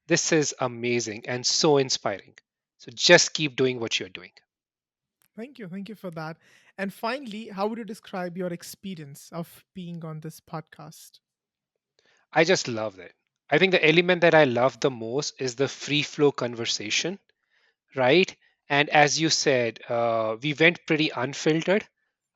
This is amazing and so inspiring. So just keep doing what you're doing. Thank you. Thank you for that. And finally, how would you describe your experience of being on this podcast? I just love that. I think the element that I love the most is the free flow conversation, right? And as you said, we went pretty unfiltered.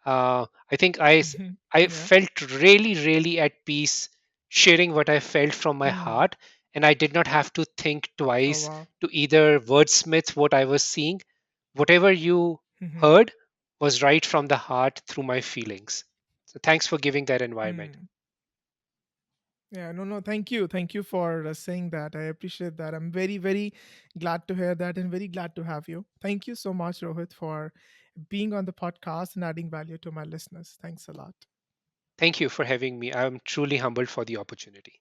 I think Mhm. I Yeah. felt really, really at peace sharing what I felt from my Hmm. heart, and I did not have to think Oh, twice wow. to either wordsmith what I was seeing. Whatever you Hmm. heard was right from the heart through my feelings. So thanks for giving that environment. Hmm. Yeah, no, no, thank you. Thank you for saying that. I appreciate that. I'm very, very glad to hear that and very glad to have you. Thank you so much, Rohit, for being on the podcast and adding value to my listeners. Thanks a lot. Thank you for having me. I'm truly humbled for the opportunity.